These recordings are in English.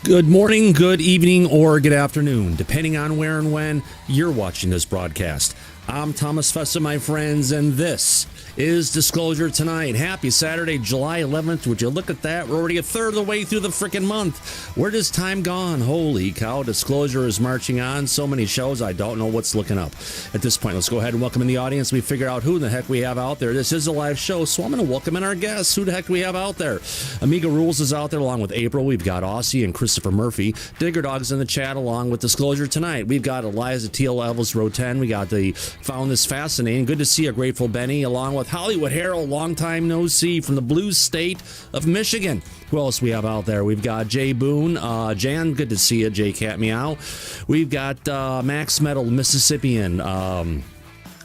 Good morning, good evening, or good afternoon, depending on where and when you're watching this broadcast. I'm Thomas Fessa, my friends, and this is Disclosure Tonight. Happy Saturday, July 11th. Would you look at that? We're already a third of the way through the freaking month. Where does time gone? Holy cow, Disclosure is marching on. So many shows, I don't know what's looking up. At this point, let's go ahead and welcome in the audience. We figure out who the heck we have out there. This is a live show, so I'm going to welcome in our guests. Who the heck do we have out there? Amiga Rules is out there along with April. We've got Aussie and Christopher Murphy. Digger Dog's in the chat along with Disclosure Tonight. We've got Eliza Teal Elvis Row 10. We got the Found This Fascinating. Good to see you, Grateful Benny, along with Hollywood Harold, long time no see from the blue state of Michigan. Who else we have out there? We've got Jay Boone. Jan, good to see you, Jay Cat Meow. We've got Max Metal, Mississippian.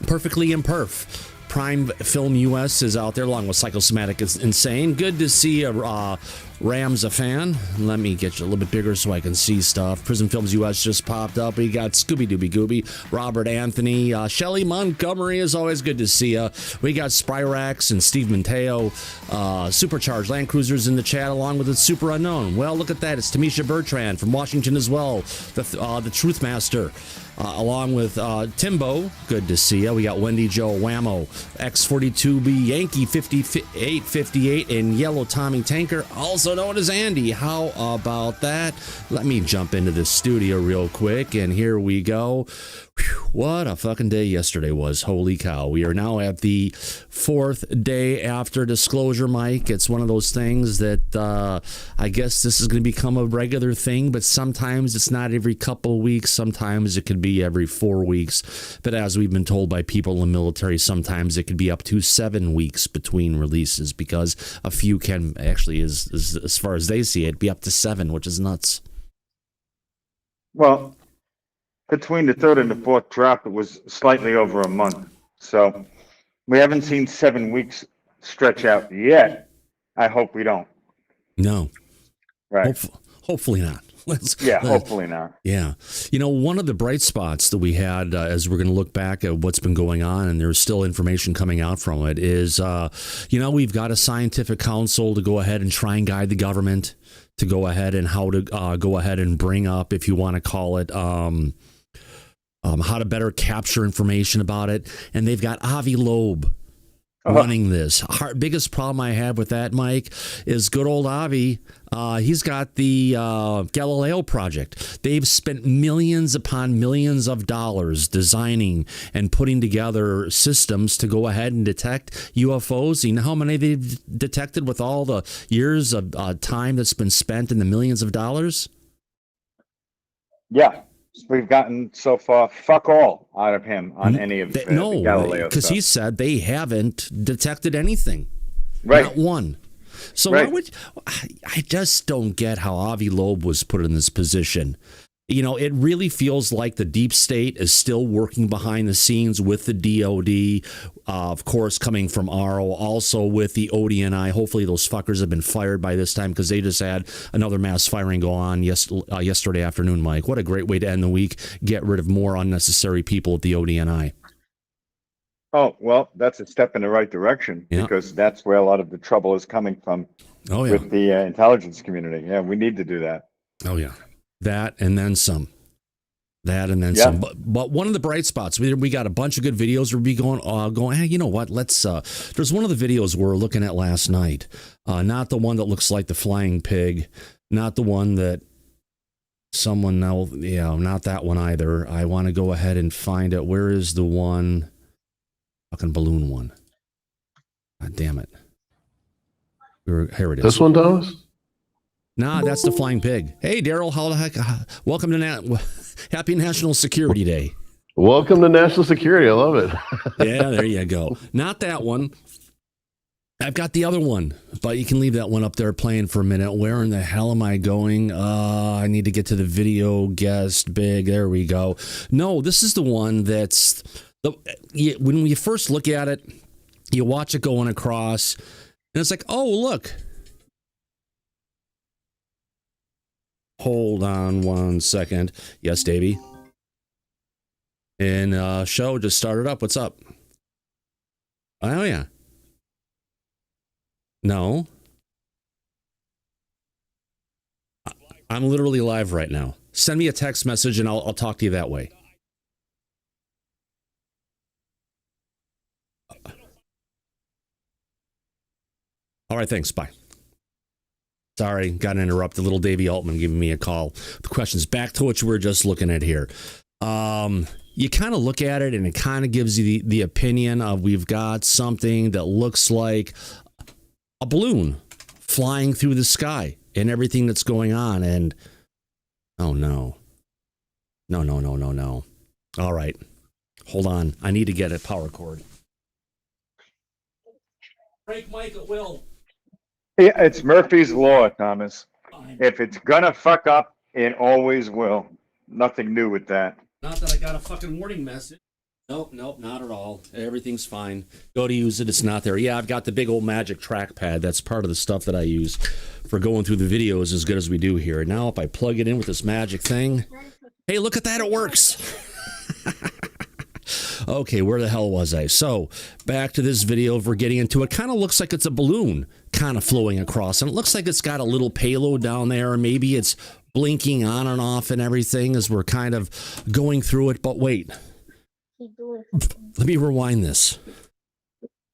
Perfectly Imperf. Prime Film US is out there along with Psychosomatic Insane. Good to see Ram's a fan. Let me get you a little bit bigger so I can see stuff. Prison Films US just popped up. We got Scooby Dooby Gooby, Robert Anthony, Shelly Montgomery is always good to see you. We got Spyrax and Steve Mateo, Supercharged Land Cruisers in the chat along with the Super Unknown. Well, look at that. It's Tamisha Bertrand from Washington as well. The Truth Master. Along with Timbo, good to see you. We got Wendy Joe Whammo, X42B, Yankee 5858, and Yellow Tommy Tanker, also known as Andy. How about that? Let me jump into the studio real quick, and here we go. Whew, what a fucking day yesterday was. Holy cow. We are now at the fourth day after Disclosure, Mike. It's one of those things that I guess this is going to become a regular thing, but sometimes it's not every couple of weeks. Sometimes it could be every 4 weeks. But as we've been told by people in the military, sometimes it could be up to 7 weeks between releases because a few can actually, as far as they see it, be up to 7, which is nuts. Well, between the third and the fourth drop, it was slightly over a month. So we haven't seen 7 weeks stretch out yet. I hope we don't. No. Right. Hopefully not. Hopefully not. Yeah. You know, one of the bright spots that we had as we're going to look back at what's been going on, and there's still information coming out from it, is, we've got a scientific council to go ahead and try and guide the government to go ahead and how to go ahead and bring up, if you want to call it, how to better capture information about it. And they've got Avi Loeb running this. Biggest problem I have with that, Mike, is good old Avi. He's got the Galileo project. They've spent millions upon millions of dollars designing and putting together systems to go ahead and detect UFOs. You know how many they've detected with all the years of time that's been spent and the millions of dollars? Yeah. We've gotten so far fuck all out of him on any of the Galileo because stuff. he said they haven't detected anything. Right. Not one. So right. I just don't get how Avi Loeb was put in this position. You know, it really feels like the deep state is still working behind the scenes with the DOD, of course, coming from ARO, also with the ODNI. Hopefully those fuckers have been fired by this time because they just had another mass firing go on yesterday afternoon, Mike. What a great way to end the week. Get rid of more unnecessary people at the ODNI. Oh, well, that's a step in the right direction because that's where a lot of the trouble is coming from with the intelligence community. Yeah, we need to do that. Oh, yeah. That and then some. Some. But one of the bright spots, we got a bunch of good videos. We'll be going. Hey, you know what? Let's. There's one of the videos we're looking at last night. Not the one that looks like the flying pig. Not the one that someone now. Not that one either. I want to go ahead and find it. Where is the one? Fucking balloon one. God damn it. Here it is. This one, Thomas? Nah, that's the flying pig. Hey, Daryl, how the heck? Welcome to Happy National Security Day. Welcome to National Security. I love it. Yeah, there you go. Not that one. I've got the other one, but you can leave that one up there playing for a minute. Where in the hell am I going? I need to get to the video guest big. There we go. No, this is the one that's when you first look at it, you watch it going across, and it's like, oh, look. Hold on 1 second. Yes, Davey. And show just started up. What's up? Oh, yeah. No. I'm literally live right now. Send me a text message and I'll talk to you that way. All right, thanks. Bye. Sorry, got interrupted. Little Davey Altman giving me a call. The question's back to what you were just looking at here. You kind of look at it and it kind of gives you the opinion of we've got something that looks like a balloon flying through the sky and everything that's going on. And oh no. No. All right. Hold on. I need to get a power cord. Break Mike at will. Yeah, it's Murphy's Law, Thomas. If it's gonna fuck up, it always will. Nothing new with that. Not that I got a fucking warning message. Nope, not at all. Everything's fine. Go to use it, it's not there. Yeah, I've got the big old magic trackpad. That's part of the stuff that I use for going through the videos as good as we do here. And now if I plug it in with this magic thing, hey, look at that, it works. Okay, where the hell was I? So, back to this video, if we're getting into it, kind of looks like it's a balloon kind of flowing across, and it looks like it's got a little payload down there, maybe it's blinking on and off and everything as we're kind of going through it, but wait. Let me rewind this.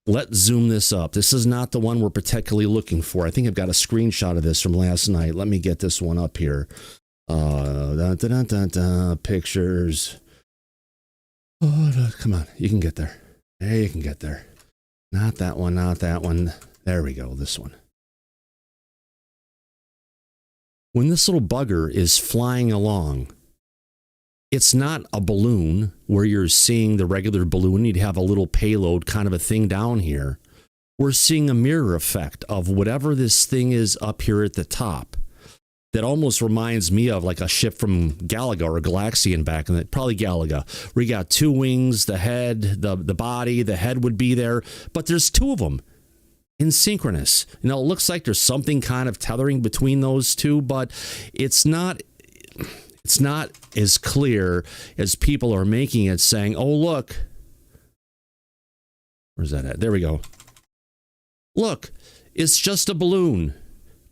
Let's zoom this up. This is not the one we're particularly looking for. I think I've got a screenshot of this from last night. Let me get this one up here. Pictures. Oh, come on. You can get there. There, you can get there. Not that one, not that one. There we go, this one. When this little bugger is flying along, it's not a balloon where you're seeing the regular balloon. You'd have a little payload kind of a thing down here. We're seeing a mirror effect of whatever this thing is up here at the top. That almost reminds me of like a ship from Galaga or Galaxian back in the, probably Galaga. We got two wings, the head, the body, the head would be there, but there's two of them in synchronous. You know, it looks like there's something kind of tethering between those two, but it's not as clear as people are making it, saying, oh, look. Where's that at? There we go. Look, it's just a balloon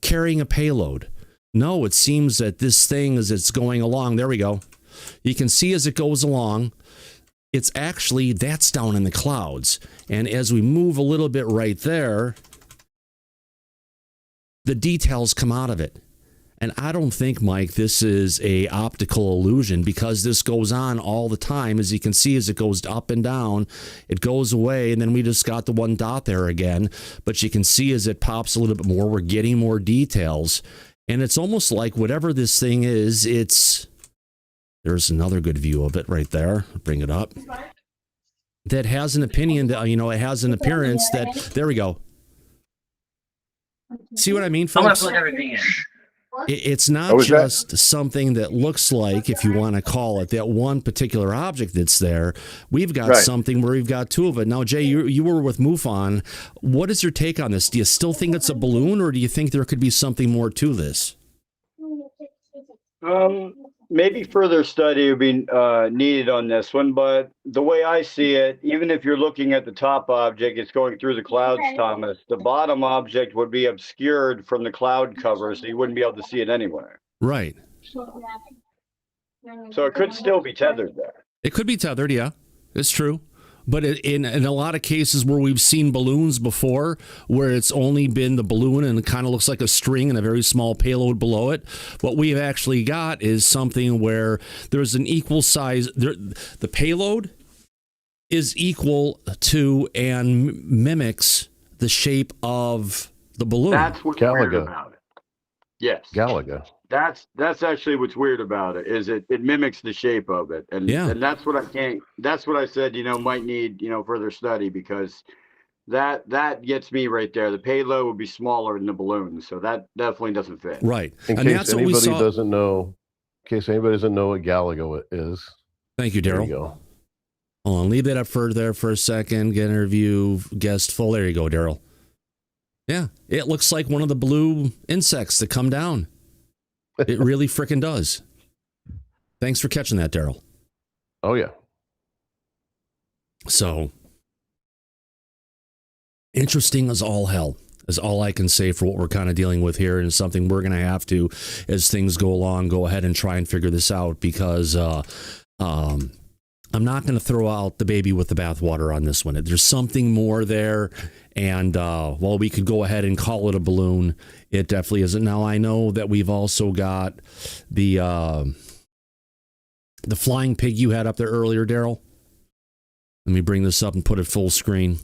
carrying a payload. No, it seems that this thing, as it's going along, there we go. You can see as it goes along, it's actually, that's down in the clouds. And as we move a little bit right there, the details come out of it. And I don't think, Mike, this is a optical illusion because this goes on all the time. As you can see, as it goes up and down, it goes away. And then we just got the one dot there again. But you can see as it pops a little bit more, we're getting more details. And it's almost like whatever this thing is, there's another good view of it right there. Bring it up. That has an opinion that, it has an appearance that, there we go. See what I mean, folks? I'm going to plug everything in. It's not just something that looks like, if you want to call it, that one particular object that's there. We've got something where we've got two of it. Now, Jay, you were with MUFON. What is your take on this? Do you still think it's a balloon, or do you think there could be something more to this? Maybe further study would be needed on this one, but the way I see it, even if you're looking at the top object, it's going through the clouds, Thomas. The bottom object would be obscured from the cloud cover, so you wouldn't be able to see it anywhere. Right. So it could still be tethered there. It could be tethered, yeah. It's true. But in a lot of cases where we've seen balloons before, where it's only been the balloon and it kind of looks like a string and a very small payload below it, what we've actually got is something where there's an equal size. The payload is equal to and mimics the shape of the balloon. That's what's weird about it. Yes. Galaga. That's actually what's weird about it, is it mimics the shape of it. And that's what I said, might need, further study, because that gets me right there. The payload would be smaller than the balloon, so that definitely doesn't fit. Right. In case anybody doesn't know what Galaga is. Thank you, Daryl. Go. Hold on, leave that up for there for a second. Get interview guest full. There you go, Daryl. Yeah, it looks like one of the blue insects that come down. It really frickin' does. Thanks for catching that, Daryl. Oh, yeah. So, interesting as all hell. is all I can say for what we're kind of dealing with here, and something we're going to have to, as things go along, go ahead and try and figure this out, because I'm not going to throw out the baby with the bathwater on this one. There's something more there, and while we could go ahead and call it a balloon, it definitely isn't. Now, I know that we've also got the flying pig you had up there earlier, Daryl. Let me bring this up and put it full screen.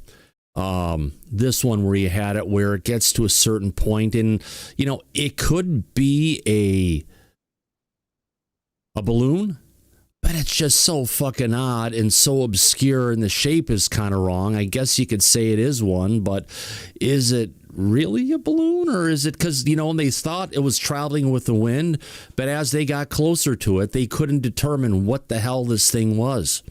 This one where you had it where it gets to a certain point, and it could be a balloon, but it's just so fucking odd and so obscure, and the shape is kind of wrong. I guess you could say it is one, but is it really a balloon, or is it because, they thought it was traveling with the wind, but as they got closer to it, they couldn't determine what the hell this thing was.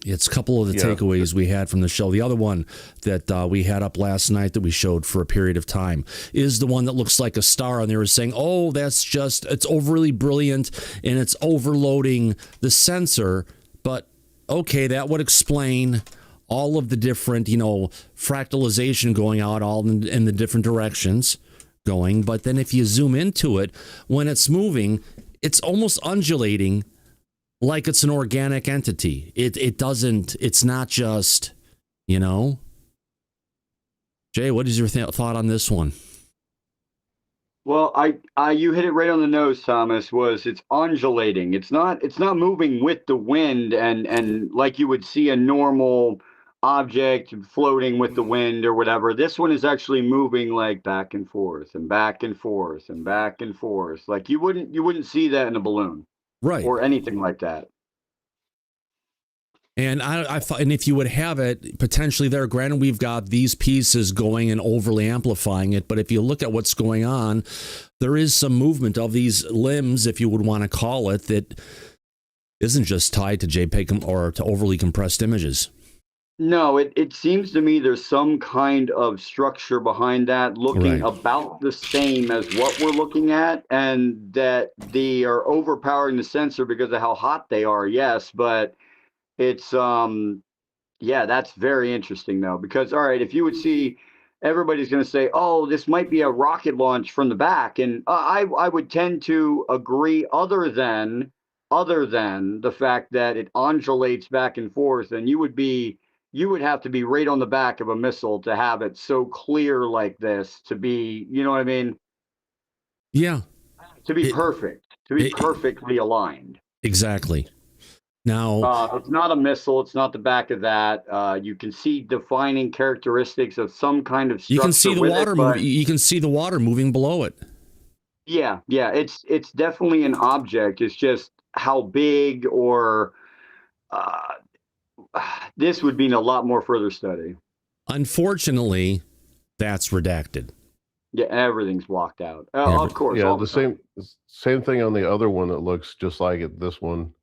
It's a couple of the takeaways we had from the show. The other one that we had up last night that we showed for a period of time is the one that looks like a star. And they were saying, oh, it's overly brilliant and it's overloading the sensor. But, okay, that would explain all of the different, fractalization going out all in the different directions going. But then if you zoom into it, when it's moving, it's almost undulating like it's an organic entity. It's not just, Jay, what is your thought on this one? Well, you hit it right on the nose, Thomas. It's undulating. It's not moving with the wind and like you would see a normal object floating with the wind or whatever. This one is actually moving like back and forth and back and forth and back and forth. Like you wouldn't see that in a balloon. Right. Or anything like that. And I thought, and if you would have it potentially there, granted, we've got these pieces going and overly amplifying it, but if you look at what's going on, there is some movement of these limbs, if you would want to call it, that isn't just tied to JPEG or to overly compressed images. No, it seems to me there's some kind of structure behind that looking about the same as what we're looking at, and that they are overpowering the sensor because of how hot they are, yes, but it's, that's very interesting though, because, all right, if you would see, everybody's going to say, oh, this might be a rocket launch from the back, and I would tend to agree other than the fact that it undulates back and forth, and you would have to be right on the back of a missile to have it so clear like this, to be, you know what I mean? Yeah. To be perfectly aligned. Exactly. Now, it's not a missile. It's not the back of that. You can see defining characteristics of some kind of structure. You can see the water. You can see the water moving below it. Yeah. It's definitely an object. It's just how big or this would mean a lot more further study. Unfortunately, that's redacted. Yeah, everything's blocked out. Of course. Yeah, the same thing on the other one that looks just like it. This one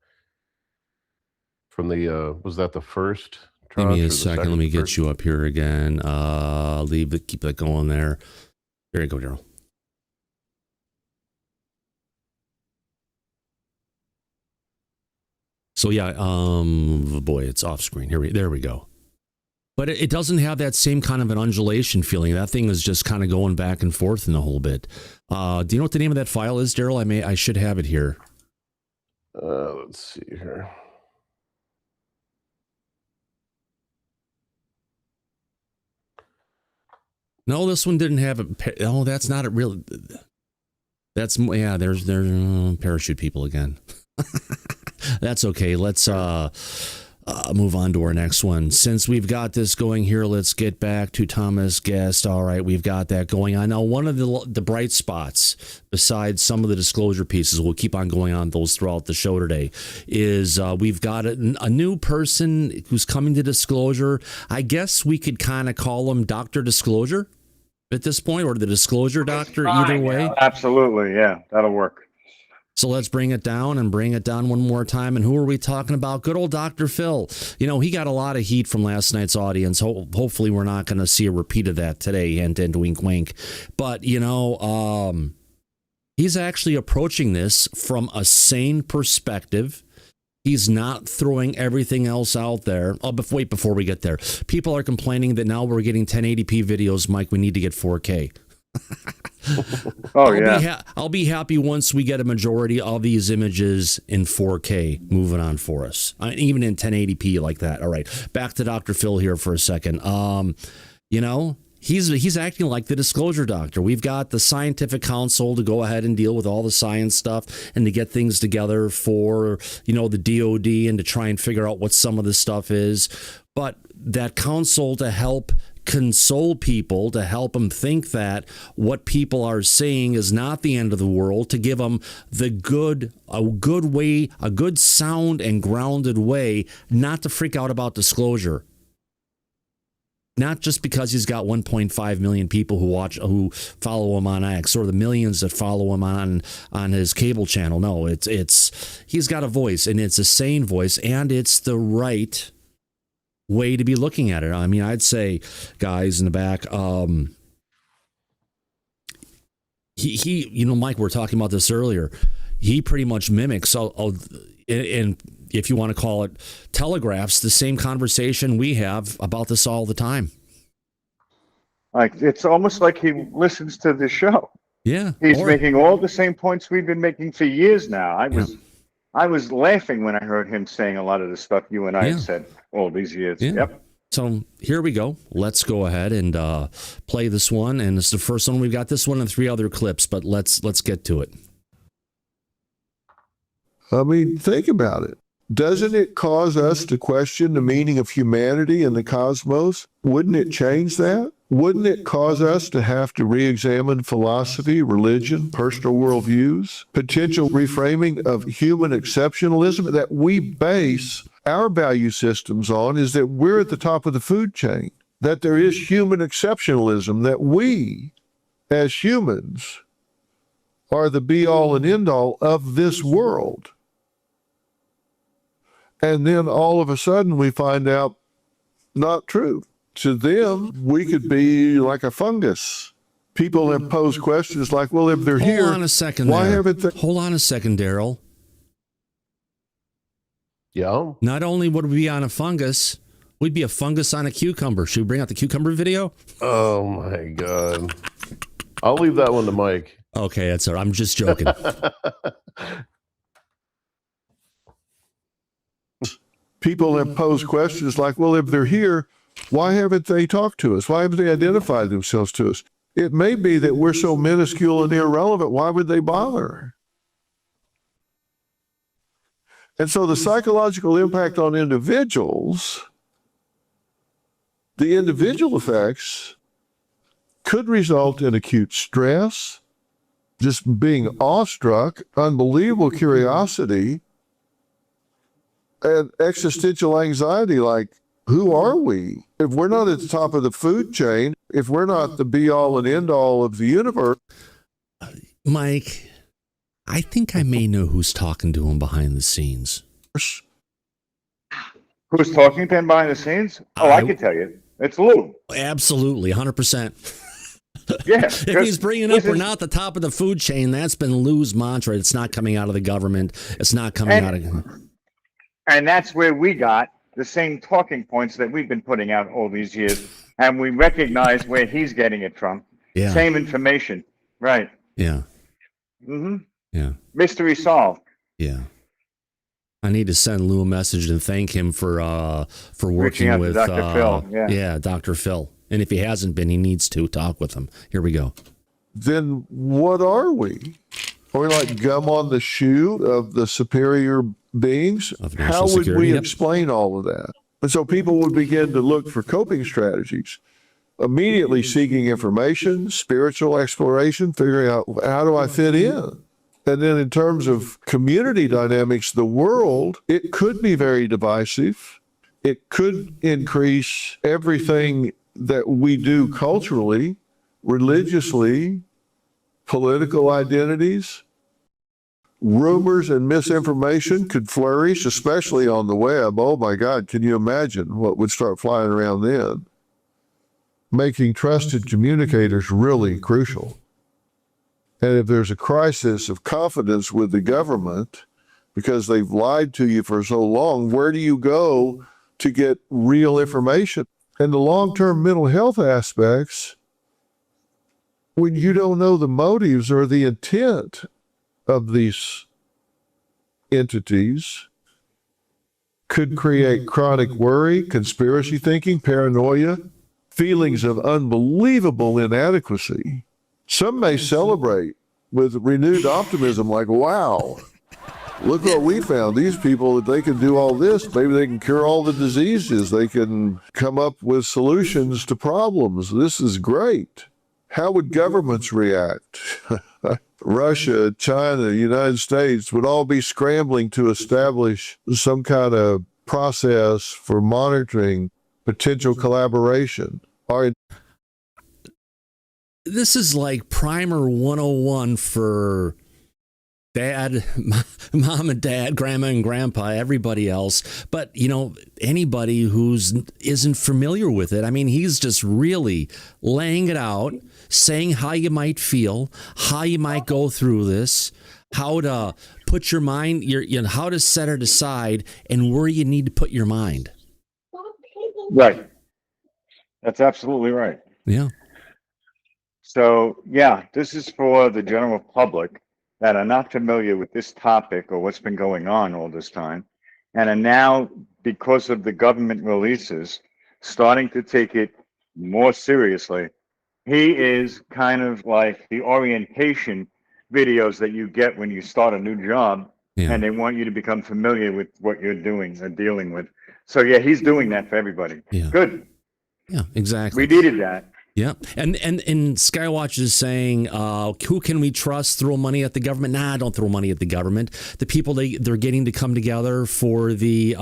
from the was that the first? Give me a second. Let me get you up here again. Keep that going there. There you go, Daryl. So yeah, boy, it's off screen. There we go. But it doesn't have that same kind of an undulation feeling. That thing is just kind of going back and forth in a whole bit. Do you know what the name of that file is, Daryl? I should have it here. Let's see here. No, this one didn't have it. Oh, that's not it. Really. There's parachute people again. That's okay. Let's move on to our next one. Since we've got this going here, let's get back to Thomas Guest. All right, we've got that going on. Now, one of the bright spots, besides some of the disclosure pieces, we'll keep on going on those throughout the show today, is we've got a new person who's coming to Disclosure. I guess we could kind of call him Dr. Disclosure at this point, or the Disclosure Doctor, either way. Absolutely, yeah, that'll work. So let's bring it down one more time. And who are we talking about? Good old Dr. Phil. He got a lot of heat from last night's audience. Hopefully we're not going to see a repeat of that today. Hint, hint, wink, wink. But, he's actually approaching this from a sane perspective. He's not throwing everything else out there. Oh, but wait, before we get there, people are complaining that now we're getting 1080p videos. Mike, we need to get 4K. I'll be happy once we get a majority of these images in 4K moving on for us, even in 1080p like that. All right, back to Dr. Phil here for a second. He's acting like the disclosure doctor. We've got the scientific council to go ahead and deal with all the science stuff and to get things together for, the DOD and to try and figure out what some of this stuff is. But that council to help console people, to help them think that what people are saying is not the end of the world, to give them a good sound and grounded way not to freak out about disclosure. Not just because he's got 1.5 million people who follow him on X, or the millions that follow him on his cable channel. No, it's he's got a voice, and it's a sane voice, and it's the right way to be looking at it. I mean, I'd say, guys in the back, Mike, we were talking about this earlier. He pretty much mimics, and if you want to call it, telegraphs the same conversation we have about this all the time. Like, it's almost like he listens to the show. Yeah. He's making all the same points we've been making for years now. I was laughing when I heard him saying a lot of the stuff you and I had said all these years. Yeah. Yep. So here we go. Let's go ahead and play this one. And it's the first one. We've got this one and 3 other clips, but let's get to it. I mean, think about it. Doesn't it cause us to question the meaning of humanity and the cosmos? Wouldn't it change that? Wouldn't it cause us to have to re-examine philosophy, religion, personal worldviews, potential reframing of human exceptionalism that we base our value systems on? Is that we're at the top of the food chain, that there is human exceptionalism, that we as humans are the be-all and end-all of this world. And then all of a sudden we find out not true. To them, we could be like a fungus. People have posed questions like, well, if they're here, hold on a second, why haven't they? Hold on a second, Daryl. Yeah. Not only would we be on a fungus, we'd be a fungus on a cucumber. Should we bring out the cucumber video? Oh my God. I'll leave that one to Mike. Okay, that's all right. I'm just joking. People have posed questions like, well, if they're here, why haven't they talked to us? Why haven't they identified themselves to us? It may be that we're so minuscule and irrelevant. Why would they bother? And so the psychological impact on individuals, the individual effects could result in acute stress, just being awestruck, unbelievable curiosity, and existential anxiety like, who are we? If we're not at the top of the food chain, if we're not the be-all and end-all of the universe. Mike, I think I may know who's talking to him behind the scenes. Who's talking to him behind the scenes? Oh, I can tell you. It's Lou. Absolutely, 100%. Yeah. If he's bringing up we're not the top of the food chain, that's been Lou's mantra. It's not coming out of the government. It's not coming out of... And that's where we got the same talking points that we've been putting out all these years. And we recognize where he's getting it from. Yeah. Same information. Right. Yeah. Mm-hmm. Yeah. Mystery solved. Yeah. I need to send Lou a message and thank him for working with Dr. Phil. Yeah, Dr. Phil. And if he hasn't been, he needs to talk with him. Here we go. Then what are we? Are we like gum on the shoe of the superior beings? How would we explain all of that? And so people would begin to look for coping strategies, immediately seeking information, spiritual exploration, figuring out how do I fit in? And then in terms of community dynamics, the world, it could be very divisive. It could increase everything that we do culturally, religiously, political identities. Rumors and misinformation could flourish, especially on the web. Oh my God, can you imagine what would start flying around then? Making trusted communicators really crucial. And if there's a crisis of confidence with the government, because they've lied to you for so long. Where do you go to get real information? And the long-term mental health aspects, when you don't know the motives or the intent of these entities, could create chronic worry, conspiracy thinking, paranoia, feelings of unbelievable inadequacy. Some may celebrate with renewed optimism, like, wow, look what we found. These people, they can do all this. Maybe they can cure all the diseases. They can come up with solutions to problems. This is great. How would governments react? Russia, China, United States would all be scrambling to establish some kind of process for monitoring potential collaboration. This is like primer 101 for dad, mom and dad, grandma and grandpa, everybody else. But, you know, anybody who's isn't familiar with it, I mean, he's just really laying it out, saying how you might feel, how you might go through this, how to put your mind, how to set it aside, and where you need to put your mind. Right. That's absolutely right. Yeah. So, yeah, this is for the general public that are not familiar with this topic or what's been going on all this time, and are now, because of the government releases, starting to take it more seriously. He is kind of like the orientation videos that you get when you start a new job, and they want you to become familiar with what you're doing or dealing with. So, yeah, he's doing that for everybody. Yeah. Good. Yeah, exactly. We needed that. Yeah, and Skywatch is saying, who can we trust? Throw money at the government? Nah, don't throw money at the government. The people they're getting to come together for the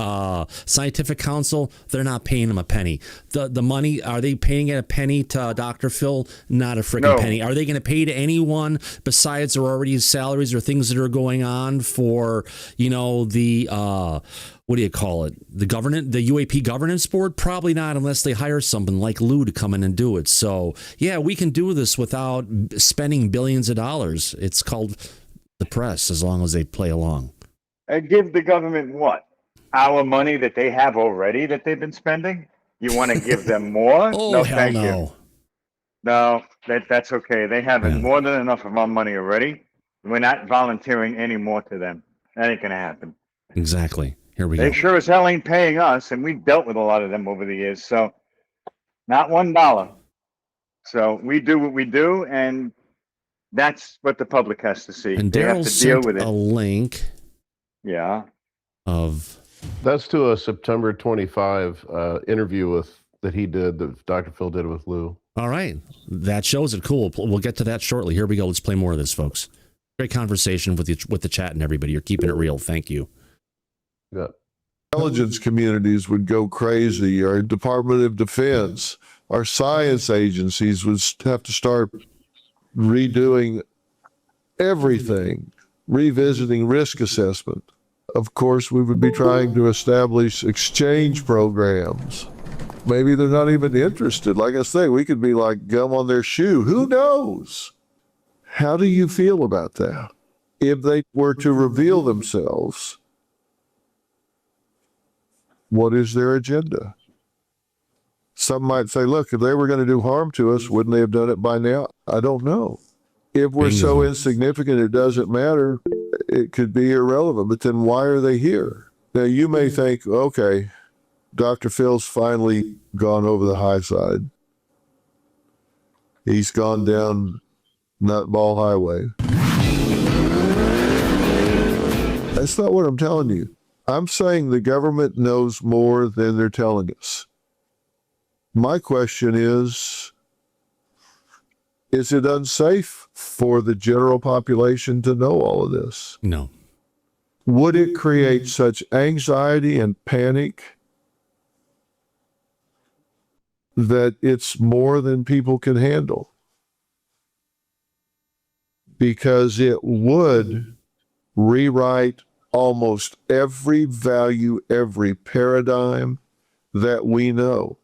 scientific council, they're not paying them a penny. The money, are they paying a penny to Dr. Phil? Not a freaking penny. Are they going to pay to anyone besides their already salaries or things that are going on for, you know, the what do you call it? The UAP governance board? Probably not, unless they hire someone like Lou to come in and do it. So, yeah, we can do this without spending billions of dollars. It's called the press, as long as they play along. And give the government what? Our money that they have already that they've been spending? You want to give them more? Oh, no, hell thank no. you. No, that's okay. They have more than enough of our money already. We're not volunteering any more to them. That ain't going to happen. Exactly. Here we go. They sure as hell ain't paying us, and we've dealt with a lot of them over the years. So, not $1. So we do what we do, and that's what the public has to see. And they have Daryl to deal sent with it. a link. Yeah. That's to a September 25 interview that he did, that Dr. Phil did with Lou. All right. That shows it. Cool. We'll get to that shortly. Here we go. Let's play more of this, folks. Great conversation with the chat and everybody. You're keeping it real. Thank you. Yeah. Intelligence communities would go crazy. Our Department of Defense, our science agencies would have to start redoing everything, revisiting risk assessment. Of course, we would be trying to establish exchange programs. Maybe they're not even interested. Like I say, we could be like gum on their shoe. Who knows? How do you feel about that? If they were to reveal themselves, what is their agenda? Some might say, look, if they were going to do harm to us, wouldn't they have done it by now? I don't know. If we're so insignificant it doesn't matter, it could be irrelevant. But then why are they here? Now, you may think, okay, Dr. Phil's finally gone over the high side. He's gone down Nutball Highway. That's not what I'm telling you. I'm saying the government knows more than they're telling us. My question is it unsafe for the general population to know all of this? No. Would it create such anxiety and panic that it's more than people can handle? Because it would rewrite almost every value, every paradigm that we know.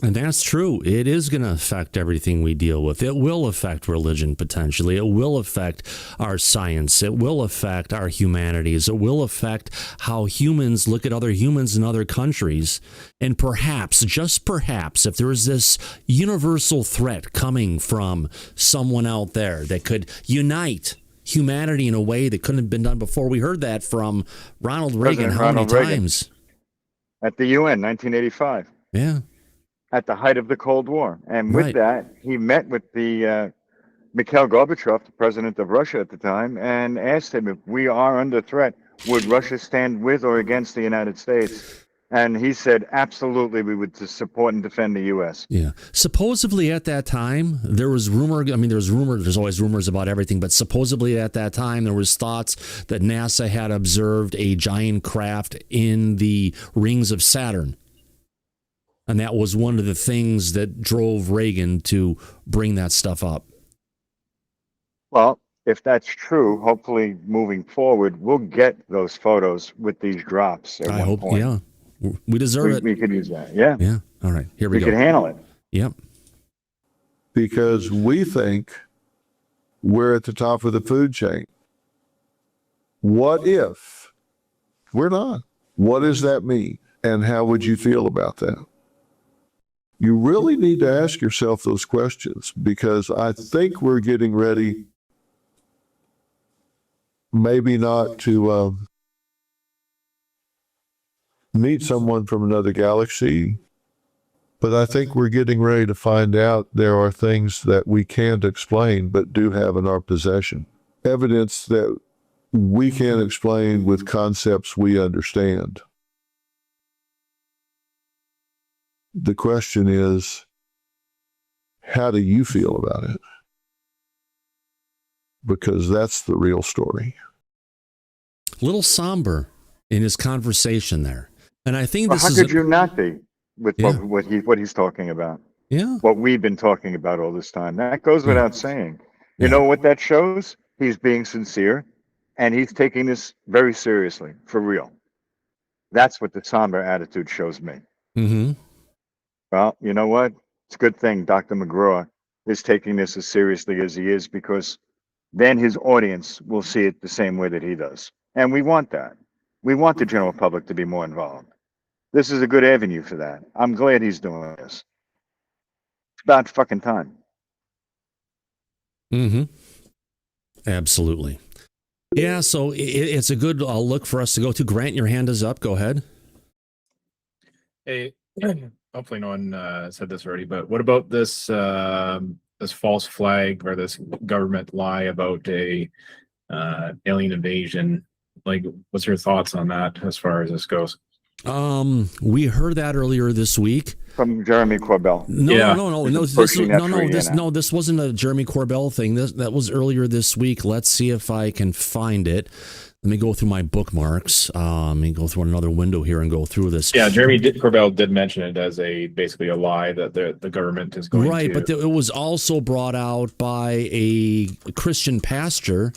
And that's true. It is going to affect everything we deal with. It will affect religion potentially. It will affect our science. It will affect our humanities. It will affect how humans look at other humans in other countries. And perhaps, just perhaps, if there is this universal threat coming from someone out there that could unite humanity in a way that couldn't have been done before. We heard that from Ronald Reagan how many times? At the UN, 1985. Yeah. At the height of the Cold War. And with that, he met with the Mikhail Gorbachev, the president of Russia at the time, and asked him, if we are under threat, would Russia stand with or against the United States? And he said, absolutely, we would support and defend the U.S. Yeah. Supposedly at that time, there was rumor. I mean, there's always rumors about everything, but supposedly at that time, there was thoughts that NASA had observed a giant craft in the rings of Saturn. And that was one of the things that drove Reagan to bring that stuff up. Well, if that's true, hopefully moving forward, we'll get those photos with these drops. I hope, yeah. We deserve it. We could use that, yeah. Yeah, all right, here we go. We can handle it. Yep. Because we think we're at the top of the food chain. What if we're not? What does that mean? And how would you feel about that? You really need to ask yourself those questions, because I think we're getting ready, maybe not to meet someone from another galaxy, but I think we're getting ready to find out there are things that we can't explain but do have in our possession. Evidence that we can't explain with concepts we understand. The question is, how do you feel about it? Because that's the real story. A little somber in his conversation there. And I think this is... How could you not be with what he's talking about? Yeah. What we've been talking about all this time. That goes without saying. You know what that shows? He's being sincere, and he's taking this very seriously, for real. That's what the somber attitude shows me. Mm-hmm. Well, you know what? It's a good thing Dr. McGraw is taking this as seriously as he is, because then his audience will see it the same way that he does. And we want that. We want the general public to be more involved. This is a good avenue for that. I'm glad he's doing this. It's about fucking time. Mm-hmm. Absolutely. Yeah, so it's a good look for us to go to. Grant, your hand is up. Go ahead. Hey, hopefully no one said this already, but what about this this false flag or this government lie about a alien invasion? Like, what's your thoughts on that as far as this goes? We heard that earlier this week from Jeremy Corbell. This wasn't a Jeremy Corbell thing. That was earlier this week. Let's see if I can find it. Let me go through my bookmarks. Let me go through another window here and go through this. Yeah, Jeremy Corbell did mention it as basically a lie that the government is going to... Right, but it was also brought out by a Christian pastor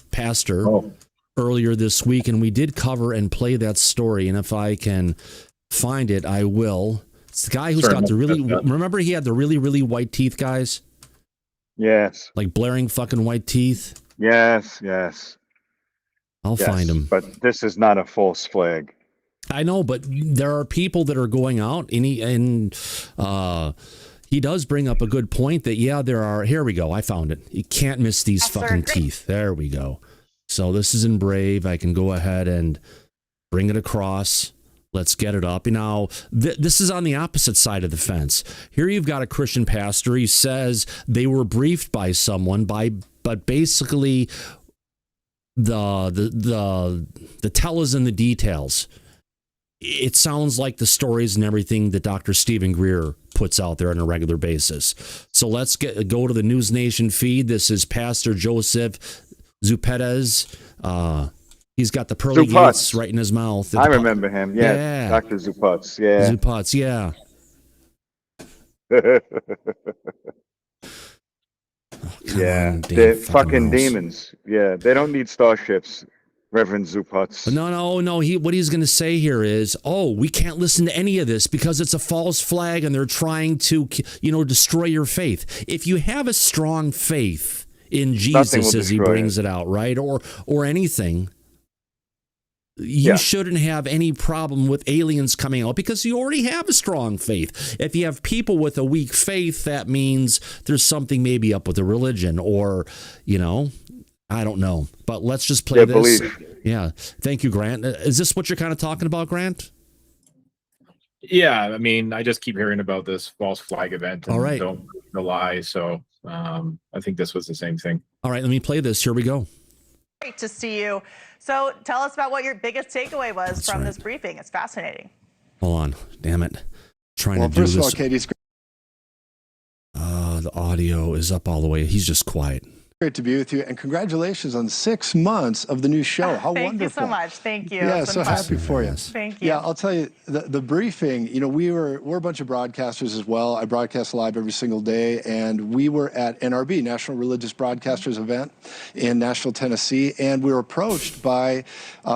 earlier this week, and we did cover and play that story. And if I can find it, I will. It's the guy who's got the really... Remember he had the really, really white teeth, guys? Yes. Like blaring fucking white teeth? Yes. I'll find him. But this is not a false flag. I know, but there are people that are going out, and he does bring up a good point that, there are... Here we go. I found it. You can't miss these fucking teeth. There we go. So this is in Brave. I can go ahead and bring it across. Let's get it up. Now, this is on the opposite side of the fence. Here you've got a Christian pastor. He says they were briefed by someone, but basically the tell is in the details. It sounds like the stories and everything that Dr. Stephen Greer puts out there on a regular basis. So let's go to the News Nation feed. This is Pastor Joseph Zupetez. He's got the pearly gates right in his mouth. I remember him. Yeah. Dr. Zuputz. Yeah. Zuputz. Yeah. They're fucking demons. Yeah. They don't need starships. Reverend Zuputz. No. What he's going to say here is, we can't listen to any of this because it's a false flag and they're trying to, destroy your faith. If you have a strong faith in Jesus as he brings it out, right, or anything, you shouldn't have any problem with aliens coming out because you already have a strong faith. If you have people with a weak faith, that means there's something maybe up with the religion or, I don't know, but let's just play this. Belief. Yeah. Thank you, Grant. Is this what you're kind of talking about, Grant? Yeah. I mean, I just keep hearing about this false flag event. And all right. Don't believe the lie. So I think this was the same thing. All right. Let me play this. Here we go. Great to see you. So tell us about what your biggest takeaway was from this briefing. It's fascinating. Hold on. Damn it. Trying to do this. First of all, Katie's the audio is up all the way. He's just quiet. great to be with you, and congratulations on 6 months of the new show. How Thank wonderful. you so much. Thank you. Yeah, so happy for you. Thank you. Yeah, I'll tell you, the briefing, we're a bunch of broadcasters as well. I broadcast live every single day, and we were at NRB, National Religious Broadcasters event in Nashville, Tennessee, and we were approached by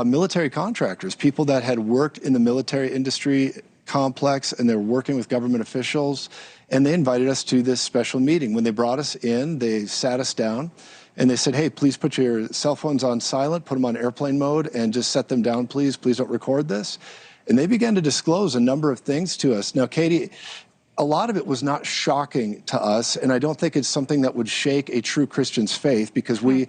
military contractors, people that had worked in the military industry complex, and they're working with government officials, and they invited us to this special meeting. When they brought us in, they sat us down, and they said, hey, please put your cell phones on silent, put them on airplane mode, and just set them down, please. Please don't record this. And they began to disclose a number of things to us. Now, Katie, a lot of it was not shocking to us, and I don't think it's something that would shake a true Christian's faith, because we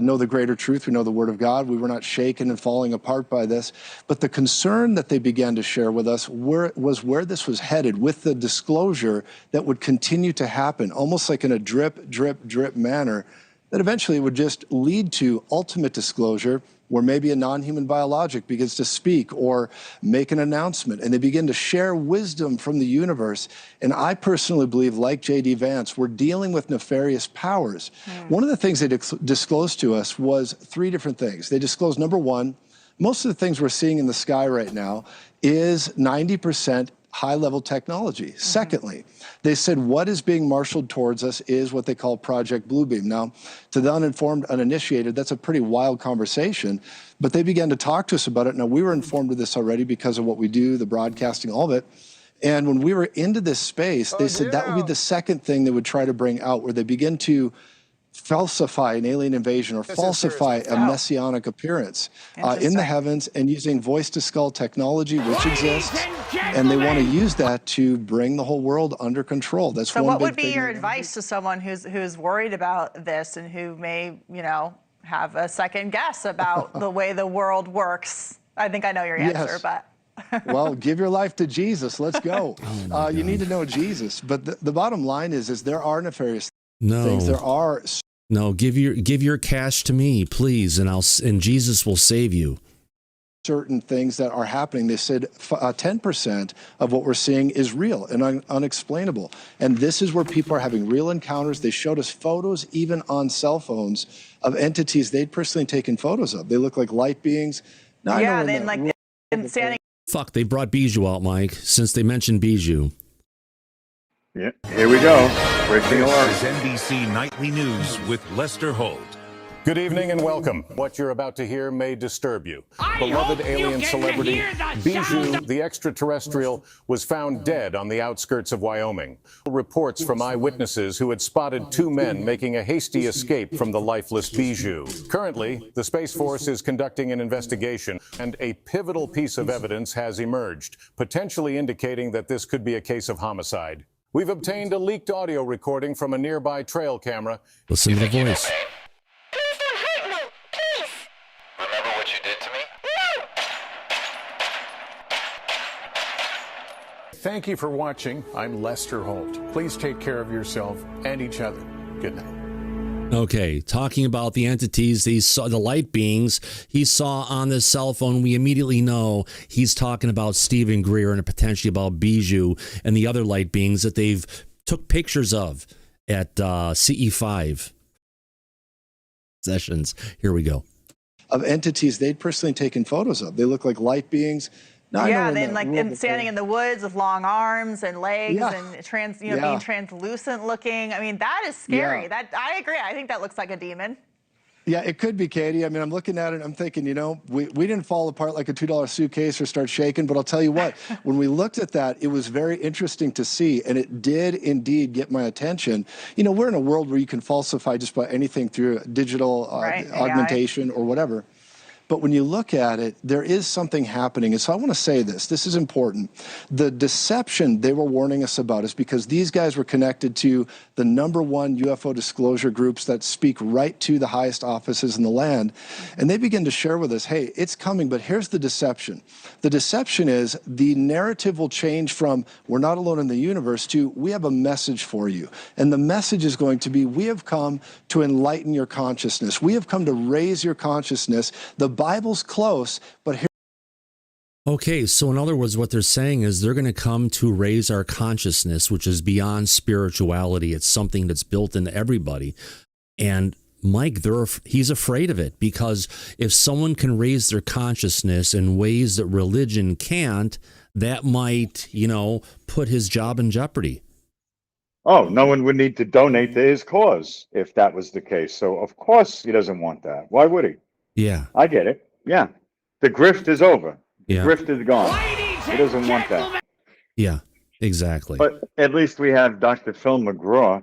know the greater truth, we know the Word of God, we were not shaken and falling apart by this. But the concern that they began to share with us was where this was headed, with the disclosure that would continue to happen, almost like in a drip, drip, drip manner, that eventually would just lead to ultimate disclosure, where maybe a non-human biologic begins to speak or make an announcement, and they begin to share wisdom from the universe. And I personally believe, like J.D. Vance, we're dealing with nefarious powers. One of the things they disclosed to us was 3 different things. They disclosed, number one, most of the things we're seeing in the sky right now is 90% high-level technology. Secondly, they said what is being marshaled towards us is what they call Project Bluebeam. Now, to the uninformed, uninitiated, that's a pretty wild conversation, but they began to talk to us about it. Now, we were informed of this already because of what we do, the broadcasting, all of it. And when we were into this space, they said that would be the second thing they would try to bring out, where they begin to falsify an alien invasion or falsify a messianic appearance in the heavens, and using voice-to-skull technology, which exists, and they want to use that to bring the whole world under control. That's so one what big would be thing. your advice to someone who's worried about this and who may, have a second guess about the way the world works? I think I know your answer, but... Well, give your life to Jesus. Let's go. You need to know Jesus. But the bottom line is there are nefarious things. There are... No, give your cash to me, please, and Jesus will save you. Certain things that are happening. They said 10% of what we're seeing is real and unexplainable. And this is where people are having real encounters. They showed us photos, even on cell phones, of entities they'd personally taken photos of. They look like light beings. Now, standing. Fuck, they brought Bijou out, Mike, since they mentioned Bijou. Yeah, here we go. Breaking alert. This is NBC Nightly News with Lester Holt. Good evening and welcome. What you're about to hear may disturb you. Beloved alien celebrity Bijou, the extraterrestrial, was found dead on the outskirts of Wyoming. Reports from eyewitnesses who had spotted 2 men making a hasty escape from the lifeless Bijou. Currently, the Space Force is conducting an investigation, and a pivotal piece of evidence has emerged, potentially indicating that this could be a case of homicide. We've obtained a leaked audio recording from a nearby trail camera. Listen to the voice. Remember what you did to me? Thank you for watching. I'm Lester Holt. Please take care of yourself and each other. Good night. Okay, talking about the entities, the light beings he saw on this cell phone, we immediately know he's talking about Stephen Greer and potentially about Bijou and the other light beings that they've took pictures of at CE5 sessions. Here we go. Of entities they'd personally taken photos of. They look like light beings. And standing in the woods with long arms and legs and being translucent looking. I mean, that is scary. That I agree. I think that looks like a demon. Yeah, it could be, Katie. I mean, I'm looking at it, I'm thinking, we didn't fall apart like a $2 suitcase or start shaking, but I'll tell you what, when we looked at that, it was very interesting to see, and it did indeed get my attention. We're in a world where you can falsify just about anything through digital augmentation or whatever. But when you look at it, there is something happening. And so I want to say this. This is important. The deception they were warning us about is because these guys were connected to the #1 UFO disclosure groups that speak right to the highest offices in the land. And they begin to share with us, hey, it's coming, but here's the deception. The deception is the narrative will change from we're not alone in the universe to we have a message for you. And the message is going to be we have come to enlighten your consciousness. We have come to raise your consciousness. The Bible's close, but here. Okay, so in other words, what they're saying is they're going to come to raise our consciousness, which is beyond spirituality. It's something that's built into everybody. And Mike, he's afraid of it because if someone can raise their consciousness in ways that religion can't, that might, put his job in jeopardy. Oh, no one would need to donate to his cause if that was the case. So, of course, he doesn't want that. Why would he? Yeah. I get it. Yeah. The grift is over. The Yeah. grift is gone. He doesn't want that. Yeah, exactly. But at least we have Dr. Phil McGraw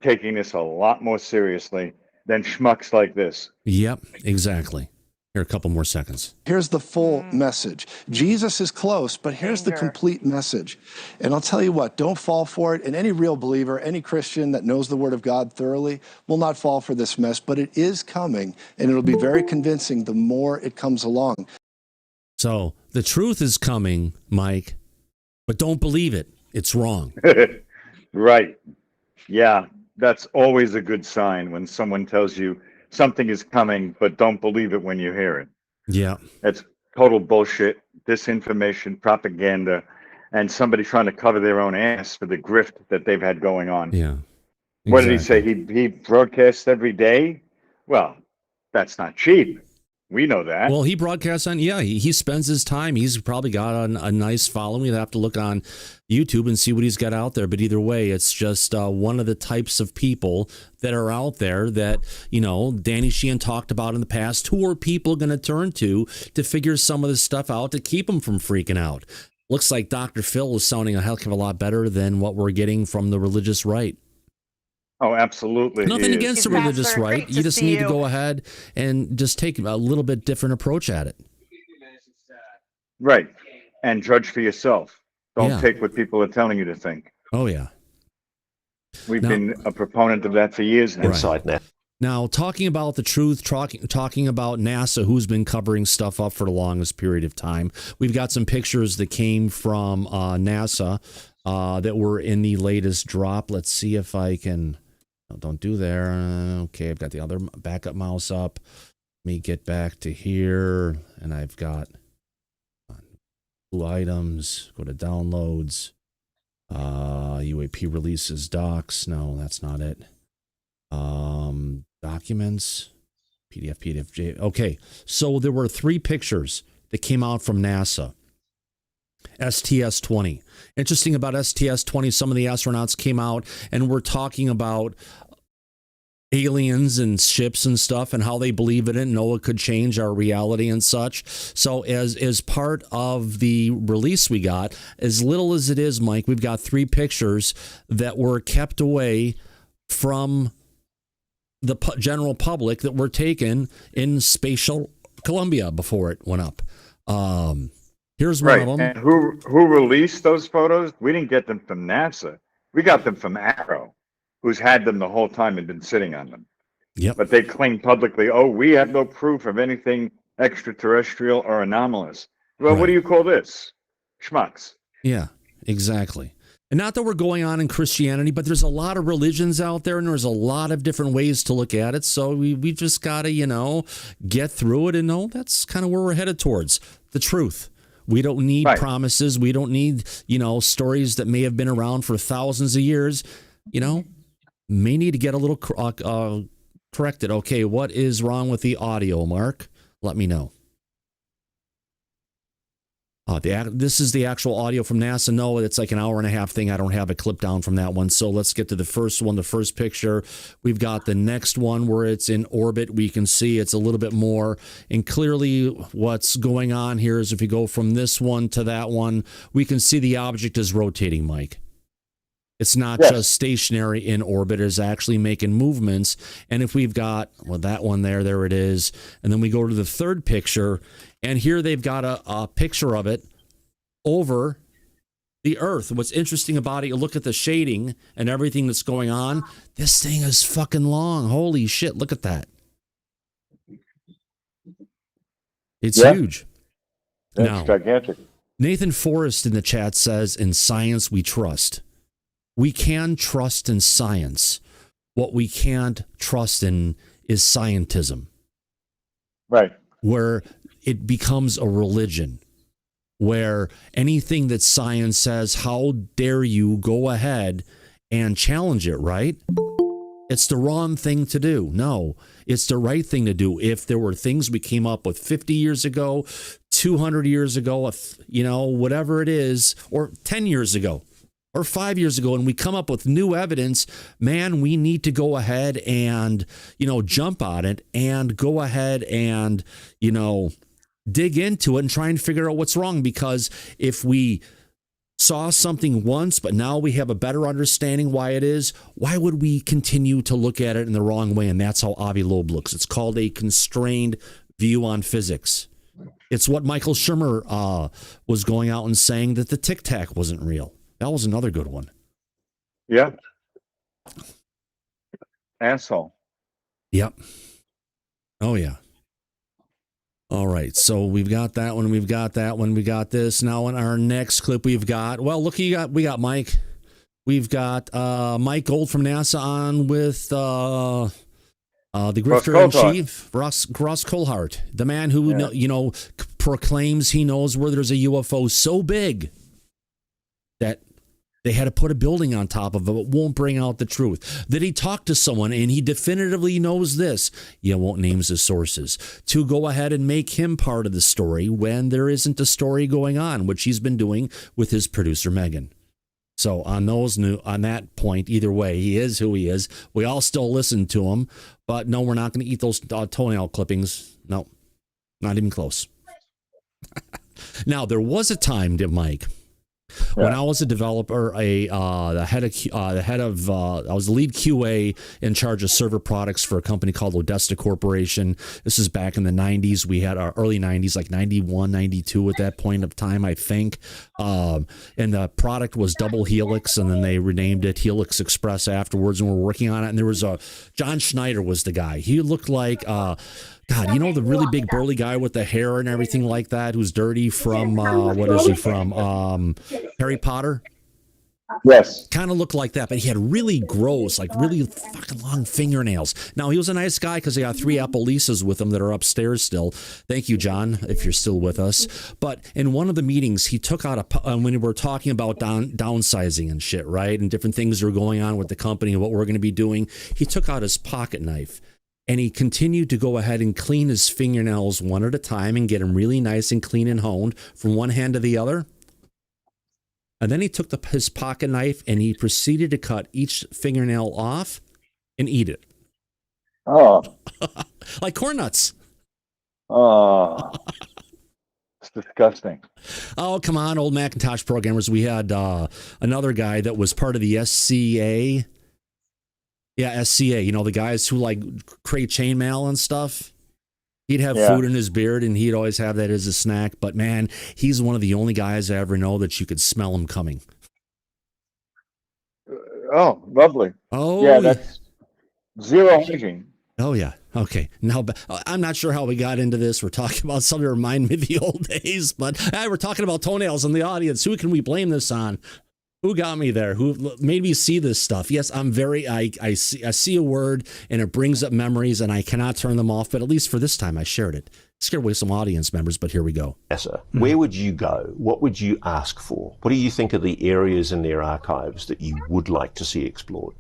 taking this a lot more seriously than schmucks like this. Yep, exactly. Here, a couple more seconds. Here's the full message. Jesus is close, but here's the complete message. And I'll tell you what, don't fall for it. And any real believer, any Christian that knows the Word of God thoroughly will not fall for this mess, but it is coming, and it'll be very convincing the more it comes along. So the truth is coming, Mike, but don't believe it. It's wrong. Right. Yeah, that's always a good sign when someone tells you something is coming, but don't believe it when you hear it. Yeah. That's total bullshit, disinformation, propaganda, and somebody trying to cover their own ass for the grift that they've had going on. Yeah. Exactly. What did he say? He broadcasts every day? Well, that's not cheap. We know that. Well, he broadcasts on, he spends his time. He's probably got a nice following. You'd have to look on YouTube and see what he's got out there. But either way, it's just one of the types of people that are out there that, Danny Sheehan talked about in the past. Who are people going to turn to figure some of this stuff out to keep them from freaking out? Looks like Dr. Phil is sounding a heck of a lot better than what we're getting from the religious right. Oh, absolutely. Nothing against the religious right. You just need to go ahead and just take a little bit different approach at it. Right. And judge for yourself. Don't take what people are telling you to think. Oh, yeah. We've been a proponent of that for years now. Inside now. Now, talking about the truth, talking about NASA, who's been covering stuff up for the longest period of time. We've got some pictures that came from NASA that were in the latest drop. Let's see if I can... Oh, don't do there. Okay, I've got the other backup mouse up. Let me get back to here, and I've got blue items. Go to downloads. UAP releases docs. No, that's not it. Documents. PDF. Okay, so there were 3 pictures that came out from NASA. STS-20. Interesting about STS-20, some of the astronauts came out and were talking about aliens and ships and stuff and how they believe in it and know it could change our reality and such. So as part of the release we got, as little as it is, Mike, we've got 3 pictures that were kept away from the general public that were taken in Spatial Columbia before it went up. Here's one of them. And who released those photos? We didn't get them from NASA. We got them from Arrow, who's had them the whole time and been sitting on them. Yep. But they claim publicly, we have no proof of anything extraterrestrial or anomalous. Well, What do you call this? Schmucks. Yeah, exactly. And not that we're going on in Christianity, but there's a lot of religions out there and there's a lot of different ways to look at it. So we just got to, get through it and know that's kind of where we're headed towards. The truth. We don't need promises. We don't need, stories that may have been around for thousands of years, may need to get a little corrected. Okay, what is wrong with the audio, Mark? Let me know. This is the actual audio from NASA. No, it's like an hour and a half thing. I don't have a clip down from that one. So let's get to the first one, the first picture. We've got the next one where it's in orbit. We can see it's a little bit more. And clearly what's going on here is if you go from this one to that one, we can see the object is rotating, Mike. It's not just stationary in orbit. It's actually making movements. And if we've got, well, that one there it is. And then we go to the third picture, and here they've got a picture of it over the Earth. What's interesting about it, you look at the shading and everything that's going on. This thing is fucking long. Holy shit, look at that. It's huge. It's gigantic. Nathan Forrest in the chat says, in science we trust. We can trust in science. What we can't trust in is scientism. Right. Where it becomes a religion. Where anything that science says, how dare you go ahead and challenge it, right? It's the wrong thing to do. No, it's the right thing to do. If there were things we came up with 50 years ago, 200 years ago, whatever it is, or 10 years ago, or 5 years ago, and we come up with new evidence, man, we need to go ahead and, jump on it and go ahead and, dig into it and try and figure out what's wrong. Because if we saw something once, but now we have a better understanding why it is, why would we continue to look at it in the wrong way? And that's how Avi Loeb looks. It's called a constrained view on physics. It's what Michael Shermer was going out and saying, that the Tic Tac wasn't real. That was another good one. Yeah. Asshole. Yep. Oh, yeah. All right. So we've got that one. We've got that one. We got this. Now in our next clip, we've got, well, look, we got Mike. We've got Mike Gold from NASA on with the grifter-in-chief, Ross Coulthart, the man who, proclaims he knows where there's a UFO so big that they had to put a building on top of it, but won't bring out the truth. That he talked to someone and he definitively knows this. You won't name his sources. To go ahead and make him part of the story when there isn't a story going on, which he's been doing with his producer, Megan. So on that point, either way, he is who he is. We all still listen to him, but no, we're not going to eat those toenail clippings. No, not even close. Now, there was a time, Mike, when I was a developer, I was the lead QA in charge of server products for a company called Odessa Corporation. This is back in the 90s. We had our early 90s, like 91, 92 at that point of time, I think. And the product was Double Helix, and then they renamed it Helix Express afterwards, and we're working on it. And there was John Schneider was the guy. He looked like... God, the really big burly guy with the hair and everything like that, who's dirty from, what is he from? Harry Potter? Yes. Kind of looked like that, but he had really gross, like really fucking long fingernails. Now, he was a nice guy because he got 3 Apple leases with him that are upstairs still. Thank you, John, if you're still with us. But in one of the meetings, he took out when we were talking about downsizing and shit, right? And different things that were going on with the company and what we're going to be doing. He took out his pocket knife. And he continued to go ahead and clean his fingernails one at a time and get them really nice and clean and honed from one hand to the other. And then he took his pocket knife and he proceeded to cut each fingernail off and eat it. Oh. Like corn nuts. Oh. It's disgusting. Oh, come on, old Macintosh programmers. We had another guy that was part of the SCA. Yeah, SCA, the guys who create chainmail and stuff. He'd have food in his beard and he'd always have that as a snack. But man, he's one of the only guys I ever know that you could smell him coming. Oh, lovely. Oh, yeah, that's zero hygiene. Oh, yeah. Okay. Now, I'm not sure how we got into this. We're talking about something that reminded me of the old days, but we're talking about toenails in the audience. Who can we blame this on? Who got me there? Who made me see this stuff? Yes, I see a word and it brings up memories and I cannot turn them off, but at least for this time I shared it. Scared away some audience members, but here we go. Yes, sir. Where would you go? What would you ask for? What do you think are the areas in their archives that you would like to see explored?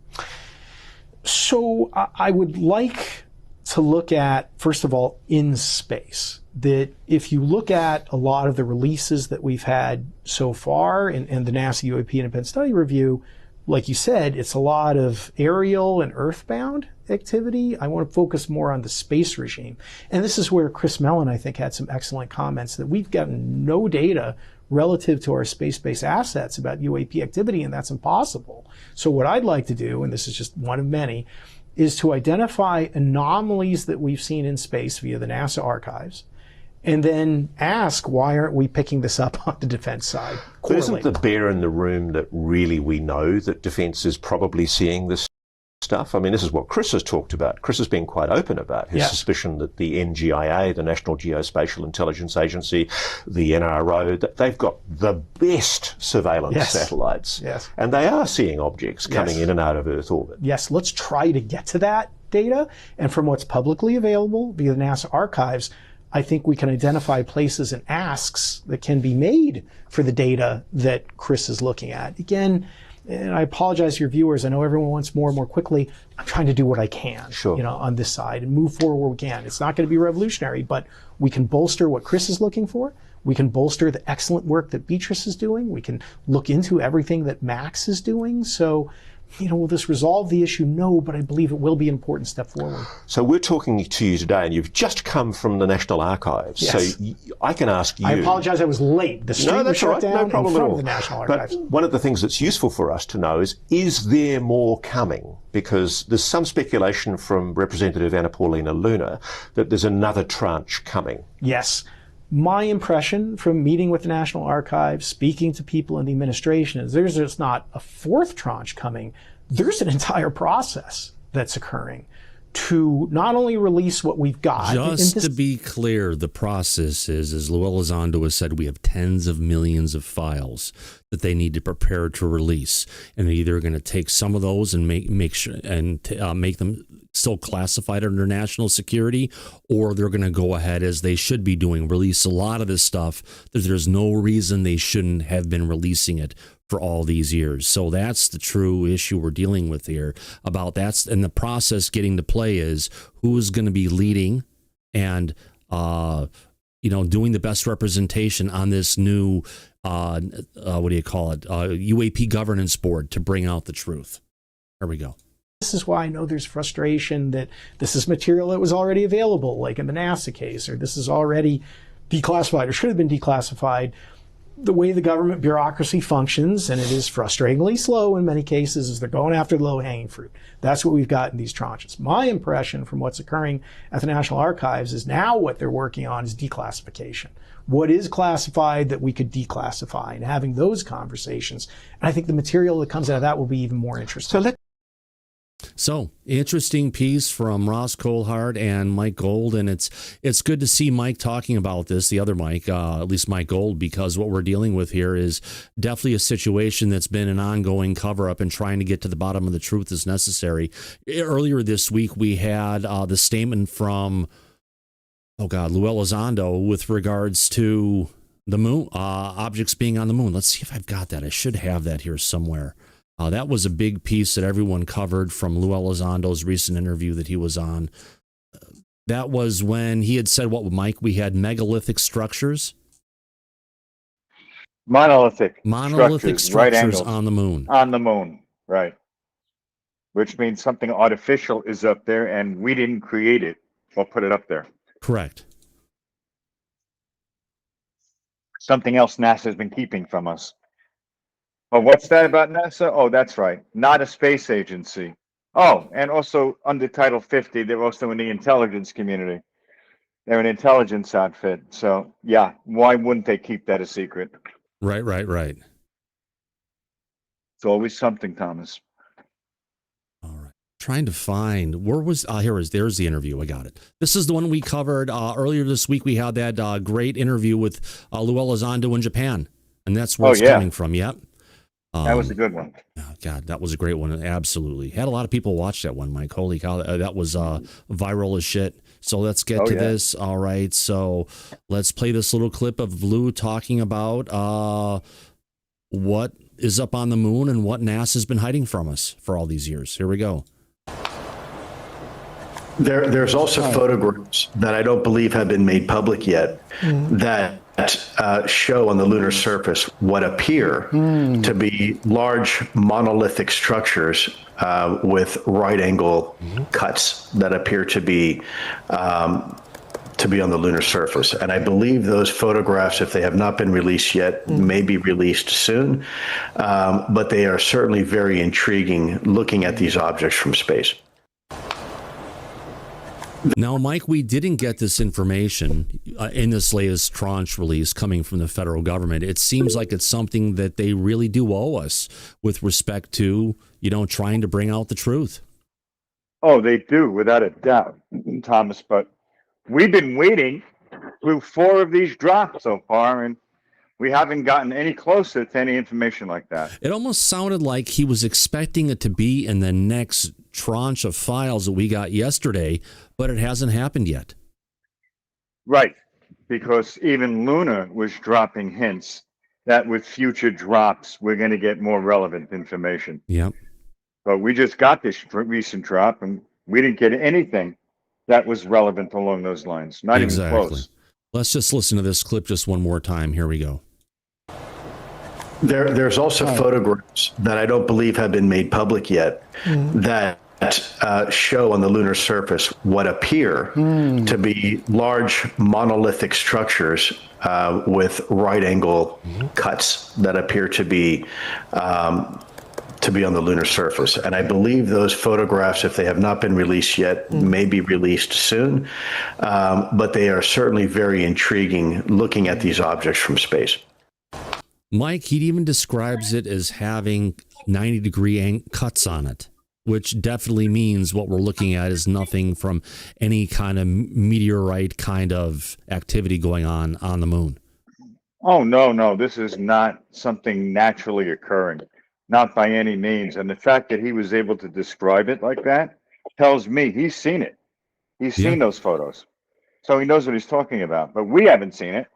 So I would like to look at, first of all, in space. That if you look at a lot of the releases that we've had so far in the NASA UAP and Independent Study Review, like you said, it's a lot of aerial and earthbound activity. I want to focus more on the space regime. And this is where Chris Mellon, I think, had some excellent comments that we've gotten no data relative to our space-based assets about UAP activity, and that's impossible. So what I'd like to do, and this is just one of many, is to identify anomalies that we've seen in space via the NASA archives, and then ask, why aren't we picking this up on the defense side? But isn't the bear in the room that really we know that defense is probably seeing this stuff? I mean, this is what Chris has talked about. Chris has been quite open about his suspicion that the NGIA, the National Geospatial Intelligence Agency, the NRO, that they've got the best surveillance satellites. Yes. And they are seeing objects coming in and out of Earth orbit. Yes, let's try to get to that data. And from what's publicly available via the NASA archives, I think we can identify places and asks that can be made for the data that Chris is looking at. Again, and I apologize to your viewers, I know everyone wants more and more quickly. I'm trying to do what I can, on this side and move forward where we can. It's not going to be revolutionary, but we can bolster what Chris is looking for. We can bolster the excellent work that Beatrice is doing. We can look into everything that Max is doing. So, will this resolve the issue? No, but I believe it will be an important step forward. So we're talking to you today, and you've just come from the National Archives. Yes. So I can ask you... I apologize, I was late. The street was shut down no problem in at front all. of the National Archives. But one of the things that's useful for us to know is there more coming? Because there's some speculation from Representative Anna Paulina Luna that there's another tranche coming. Yes. My impression from meeting with the National Archives, speaking to people in the administration, is there's just not a fourth tranche coming. There's an entire process that's occurring to not only release what we've got. Just to be clear, the process is, as Elizondo has said, we have tens of millions of files that they need to prepare to release, and they're either going to take some of those and make sure and make them still classified under national security, or they're going to go ahead, as they should be doing, release a lot of this stuff that there's no reason they shouldn't have been releasing it for all these years. So that's the true issue we're dealing with here. And the process getting to play is who's going to be leading and doing the best representation on this new UAP governance board to bring out the truth. There we go. This is why I know there's frustration that this is material that was already available, like in the NASA case, or this is already declassified or should have been declassified. The way the government bureaucracy functions, and it is frustratingly slow in many cases, is they're going after the low-hanging fruit. That's what we've got in these tranches. My impression from what's occurring at the National Archives is now what they're working on is declassification. What is classified that we could declassify, and having those conversations. And I think the material that comes out of that will be even more interesting. So, interesting piece from Ross Colhart and Mike Gold, and it's good to see Mike talking about this, the other Mike, at least Mike Gold, because what we're dealing with here is definitely a situation that's been an ongoing cover-up, and trying to get to the bottom of the truth is necessary. Earlier this week, we had the statement from, Lou Elizondo with regards to the moon, objects being on the moon. Let's see if I've got that. I should have that here somewhere. That was a big piece that everyone covered from Lou Elizondo's recent interview that he was on. That was when he had said, Mike? We had megalithic structures? Monolithic structures on the moon. On the moon, right. Which means something artificial is up there, and we didn't create it or put it up there. Correct. Something else NASA has been keeping from us. Oh, what's that about NASA? Oh, that's right. Not a space agency. Oh, and also under Title 50, they're also in the intelligence community. They're an intelligence outfit. So, yeah, why wouldn't they keep that a secret? Right. It's always something, Thomas. All right. Trying to find, there's the interview. I got it. This is the one we covered earlier this week. We had that great interview with Lou Elizondo in Japan, and that's where it's coming from. Yep. That was a good one. Oh, God, that was a great one. Absolutely. Had a lot of people watch that one, Mike. Holy cow. That was viral as shit. So let's get to this. All right. So let's play this little clip of Lou talking about what is up on the moon and what NASA's been hiding from us for all these years. Here we go. There's also photographs that I don't believe have been made public yet that show on the lunar surface what appear to be large monolithic structures with right angle cuts that appear to be on the lunar surface. And I believe those photographs, if they have not been released yet, may be released soon. But they are certainly very intriguing looking at these objects from space. Now, Mike, we didn't get this information in this latest tranche release coming from the federal government. It seems like it's something that they really do owe us with respect to, trying to bring out the truth. Oh, they do, without a doubt, Thomas. But we've been waiting through 4 of these drops so far, and we haven't gotten any closer to any information like that. It almost sounded like he was expecting it to be in the next tranche of files that we got yesterday, but it hasn't happened yet. Right, because even Luna was dropping hints that with future drops, we're going to get more relevant information. Yep. But we just got this recent drop, and we didn't get anything that was relevant along those lines. Not even close. Let's just listen to this clip just one more time. Here we go. There's also photographs that I don't believe have been made public yet that show on the lunar surface what appear to be large monolithic structures with right angle cuts that appear to be on the lunar surface. And I believe those photographs, if they have not been released yet, may be released soon. But they are certainly very intriguing looking at these objects from space. Mike, he even describes it as having 90-degree cuts on it, which definitely means what we're looking at is nothing from any kind of meteorite kind of activity going on the moon. Oh, no. This is not something naturally occurring. Not by any means. And the fact that he was able to describe it like that tells me he's seen it. He's seen those photos. So he knows what he's talking about. But we haven't seen it.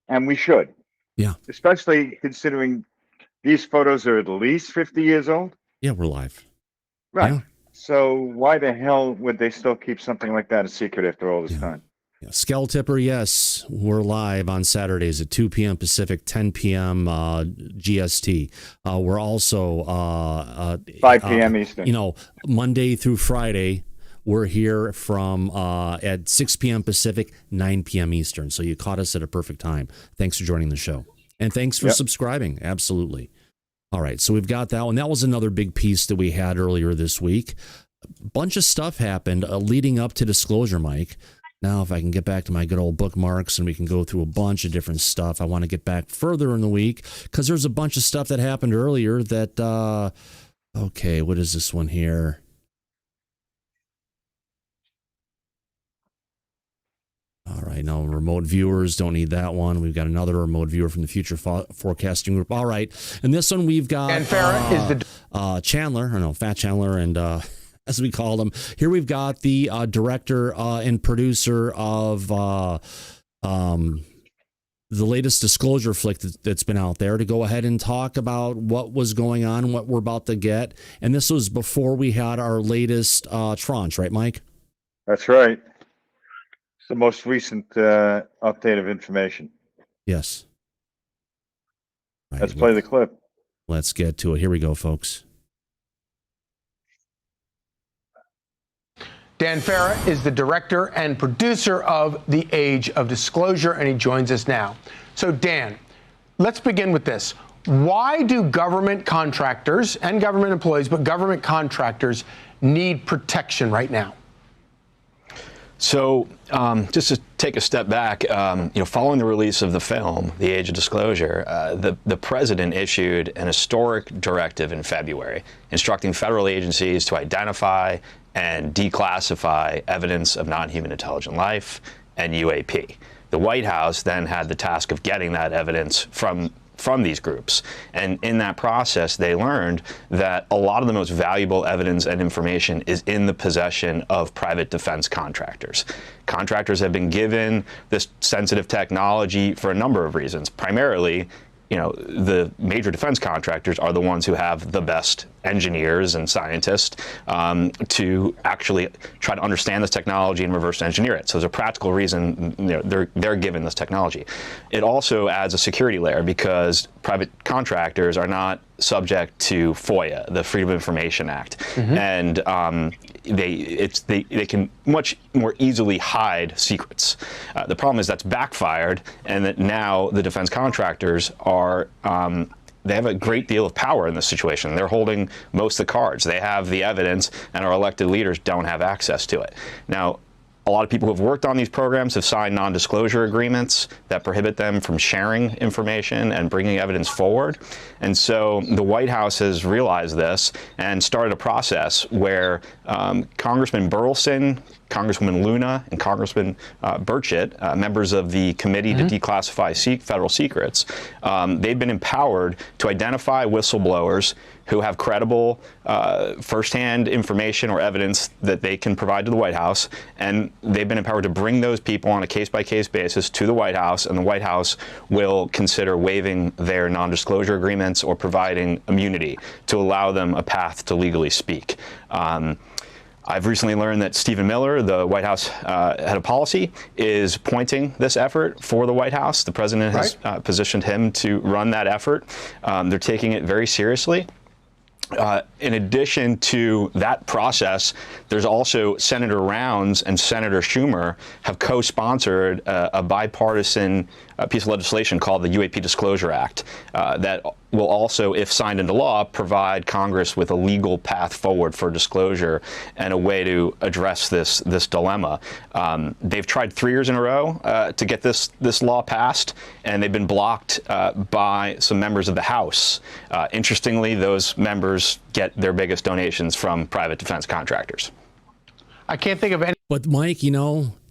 And we should. Yeah. Especially considering these photos are at least 50 years old. Yeah, we're live. Right. Yeah. So why the hell would they still keep something like that a secret after all this time? Yeah. Skell-Tipper, yes, we're live on Saturdays at 2 p.m. Pacific, 10 p.m. GST. We're also 5 p.m. Eastern. Monday through Friday, we're here from at 6 p.m. Pacific, 9 p.m. Eastern. So you caught us at a perfect time. Thanks for joining the show. And thanks for subscribing. Absolutely. All right, so we've got that one. That was another big piece that we had earlier this week. A bunch of stuff happened leading up to Disclosure, Mike. Now, if I can get back to my good old bookmarks and we can go through a bunch of different stuff, I want to get back further in the week because there's a bunch of stuff that happened earlier that, okay, what is this one here? All right, no, remote viewers, don't need that one. We've got another remote viewer from the Future Forecasting Group. All right, and this one we've got Chandler, Fat Chandler, and as we called him. Here we've got the director and producer of the latest Disclosure flick that's been out there to go ahead and talk about what was going on, what we're about to get. And this was before we had our latest tranche, right, Mike? That's right. It's the most recent update of information. Yes. Right, let's play the clip. Let's get to it. Here we go, folks. Dan Farah is the director and producer of The Age of Disclosure, and he joins us now. So, Dan, let's begin with this. Why do government contractors and government employees, but government contractors, need protection right now? So just to take a step back, following the release of the film, The Age of Disclosure, the president issued an historic directive in February instructing federal agencies to identify and declassify evidence of non-human intelligent life and UAP. The White House then had the task of getting that evidence from these groups. And in that process, they learned that a lot of the most valuable evidence and information is in the possession of private defense contractors. Contractors have been given this sensitive technology for a number of reasons. Primarily, the major defense contractors are the ones who have the best engineers and scientists to actually try to understand this technology and reverse engineer it. So there's a practical reason they're given this technology. It also adds a security layer because private contractors are not subject to FOIA, the Freedom of Information Act, and they can much more easily hide secrets. The problem is that's backfired, and that now the defense contractors are they have a great deal of power in this situation. They're holding most of the cards. They have the evidence, and our elected leaders don't have access to it. Now, a lot of people who have worked on these programs have signed non-disclosure agreements that prohibit them from sharing information and bringing evidence forward. And so the White House has realized this and started a process where Congressman Burleson, Congresswoman Luna, and Congressman Burchett, members of the Committee to Declassify Federal Secrets, they've been empowered to identify whistleblowers who have credible firsthand information or evidence that they can provide to the White House, and they've been empowered to bring those people on a case-by-case basis to the White House, and the White House will consider waiving their non-disclosure agreements or providing immunity to allow them a path to legally speak. I've recently learned that Stephen Miller, the White House head of policy, is pointing this effort for the White House. The president has positioned him to run that effort. They're taking it very seriously. In addition to that process, there's also Senator Rounds and Senator Schumer have co-sponsored a bipartisan piece of legislation called the UAP Disclosure Act that will also, if signed into law, provide Congress with a legal path forward for disclosure and a way to address this dilemma. They've tried 3 years in a row to get this law passed, and they've been blocked by some members of the House. Interestingly, those members get their biggest donations from private defense contractors. I can't think of any. But Mike,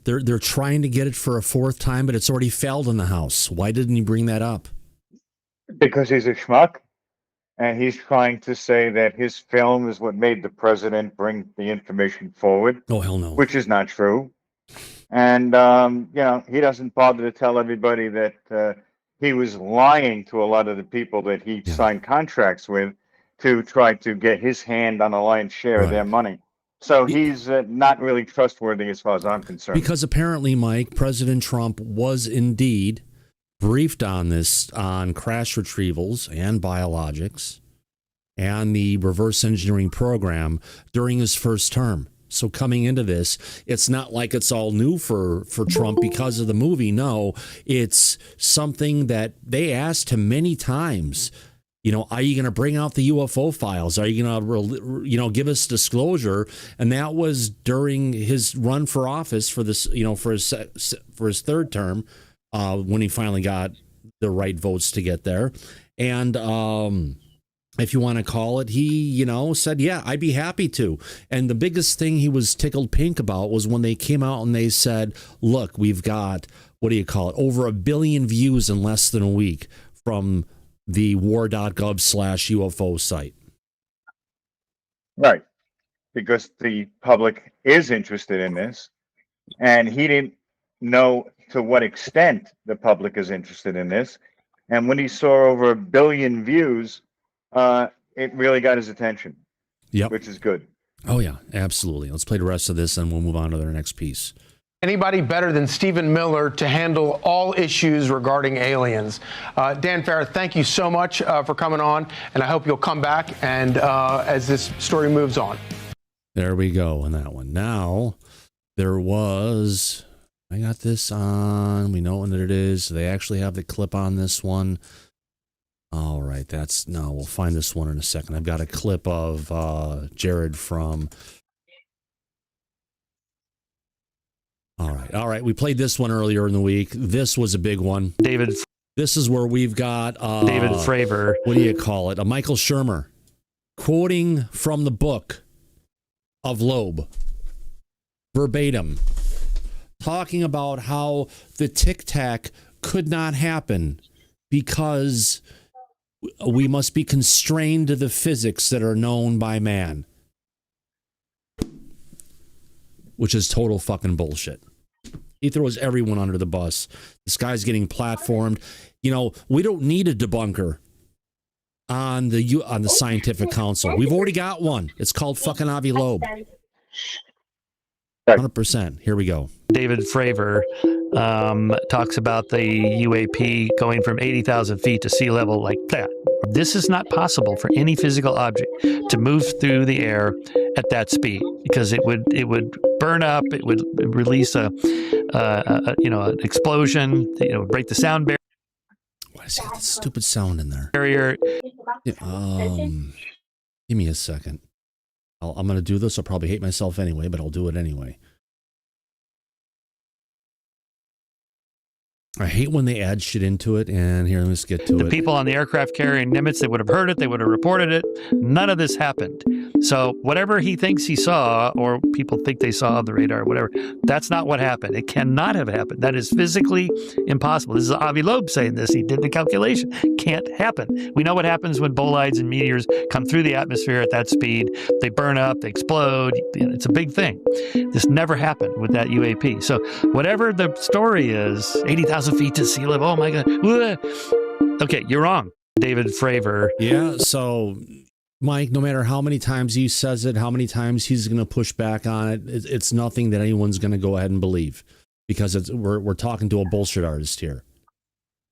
they're trying to get it for a fourth time, but it's already failed in the House. Why didn't he bring that up? Because he's a schmuck, and he's trying to say that his film is what made the president bring the information forward. Oh, hell no. Which is not true. And, he doesn't bother to tell everybody that he was lying to a lot of the people that he signed contracts with to try to get his hand on a lion's share of their money. So he's not really trustworthy as far as I'm concerned. Because apparently, Mike, President Trump was indeed briefed on this, on crash retrievals and biologics and the reverse engineering program during his first term. So coming into this, it's not like it's all new for Trump because of the movie. No, it's something that they asked him many times. Are you going to bring out the UFO files? Are you going to, give us disclosure? And that was during his run for office for this, for his third term, when he finally got the right votes to get there. And if you want to call it, he, said, yeah, I'd be happy to. And the biggest thing he was tickled pink about was when they came out and they said, look, we've got, over 1 billion views in less than a week from the war.gov/UFO site. Right. Because the public is interested in this, and he didn't know to what extent the public is interested in this. And when he saw over 1 billion views, it really got his attention. Yep. Which is good. Oh, yeah, absolutely. Let's play the rest of this, and we'll move on to the next piece. Anybody better than Stephen Miller to handle all issues regarding aliens. Dan Farrar, thank you so much for coming on, and I hope you'll come back and as this story moves on. There we go on that one. Now, I got this on, we know when it is. They actually have the clip on this one. All right, we'll find this one in a second. I've got a clip of Jared from... All right. We played this one earlier in the week. This was a big one. This is where we've got David Fravor. What do you call it? A Michael Shermer quoting from the book of Loeb, verbatim, talking about how the Tic Tac could not happen because we must be constrained to the physics that are known by man, which is total fucking bullshit. He throws everyone under the bus. This guy's getting platformed. You know, we don't need a debunker on the Scientific Council. We've already got one. It's called fucking Avi Loeb. 100%. Here we go. David Fravor talks about the UAP going from 80,000 feet to sea level like that. This is not possible for any physical object to move through the air at that speed because it would burn up. It would release an explosion. Break the sound barrier. Why does he got this stupid sound in there? Barrier. Give me a second. I'm going to do this. I'll probably hate myself anyway, but I'll do it anyway. I hate when they add shit into it. And here, let's get to it. The people on the aircraft carrier in Nimitz, they would have heard it. They would have reported it. None of this happened. So whatever he thinks he saw, or people think they saw on the radar, whatever, that's not what happened. It cannot have happened. That is physically impossible. This is Avi Loeb saying this. He did the calculation. Can't happen. We know what happens when bolides and meteors come through the atmosphere at that speed. They burn up, they explode. It's a big thing. This never happened with that UAP. So whatever the story is, 80,000 feet to sea level. Oh my God. Okay, you're wrong, David Fravor. Yeah, so Mike, no matter how many times he says it, how many times he's going to push back on it, it's nothing that anyone's going to go ahead and believe because we're talking to a bullshit artist here.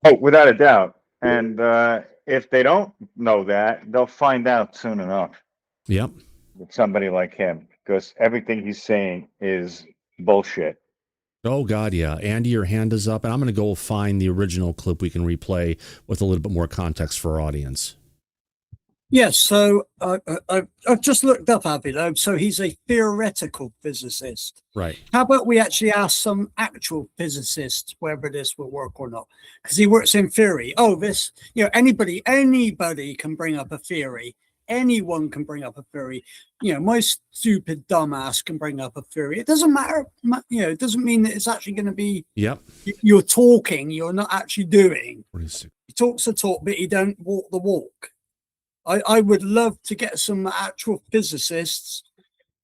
Oh, without a doubt. And if they don't know that, they'll find out soon enough. Yep. With somebody like him, because everything he's saying is bullshit. Oh, God, yeah. Andy, your hand is up, and I'm going to go find the original clip we can replay with a little bit more context for our audience. Yes, so I've just looked up Avi Loeb. So he's a theoretical physicist. Right. How about we actually ask some actual physicists whether this will work or not? Because he works in theory. Oh, this, anybody can bring up a theory. Anyone can bring up a theory. My stupid dumbass can bring up a theory. It doesn't matter. It doesn't mean that it's actually going to be. Yep. You're talking. You're not actually doing. He talks the talk, but he don't walk the walk. I would love to get some actual physicists'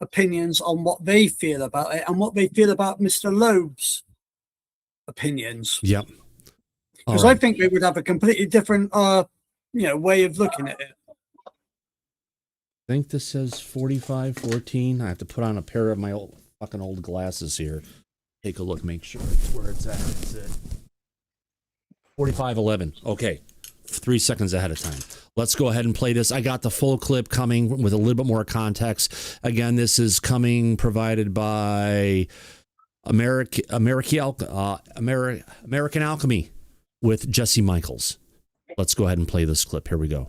opinions on what they feel about it and what they feel about Mr. Loeb's opinions. Yep. Because I think they would have a completely different, way of looking at it. I think this says 4514. I have to put on a pair of my old glasses here. Take a look, make sure it's where it's at. It's it. 4511. Okay. 3 seconds ahead of time. Let's go ahead and play this. I got the full clip coming with a little bit more context. Again, this is provided by American Alchemy with Jesse Michaels. Let's go ahead and play this clip. Here we go.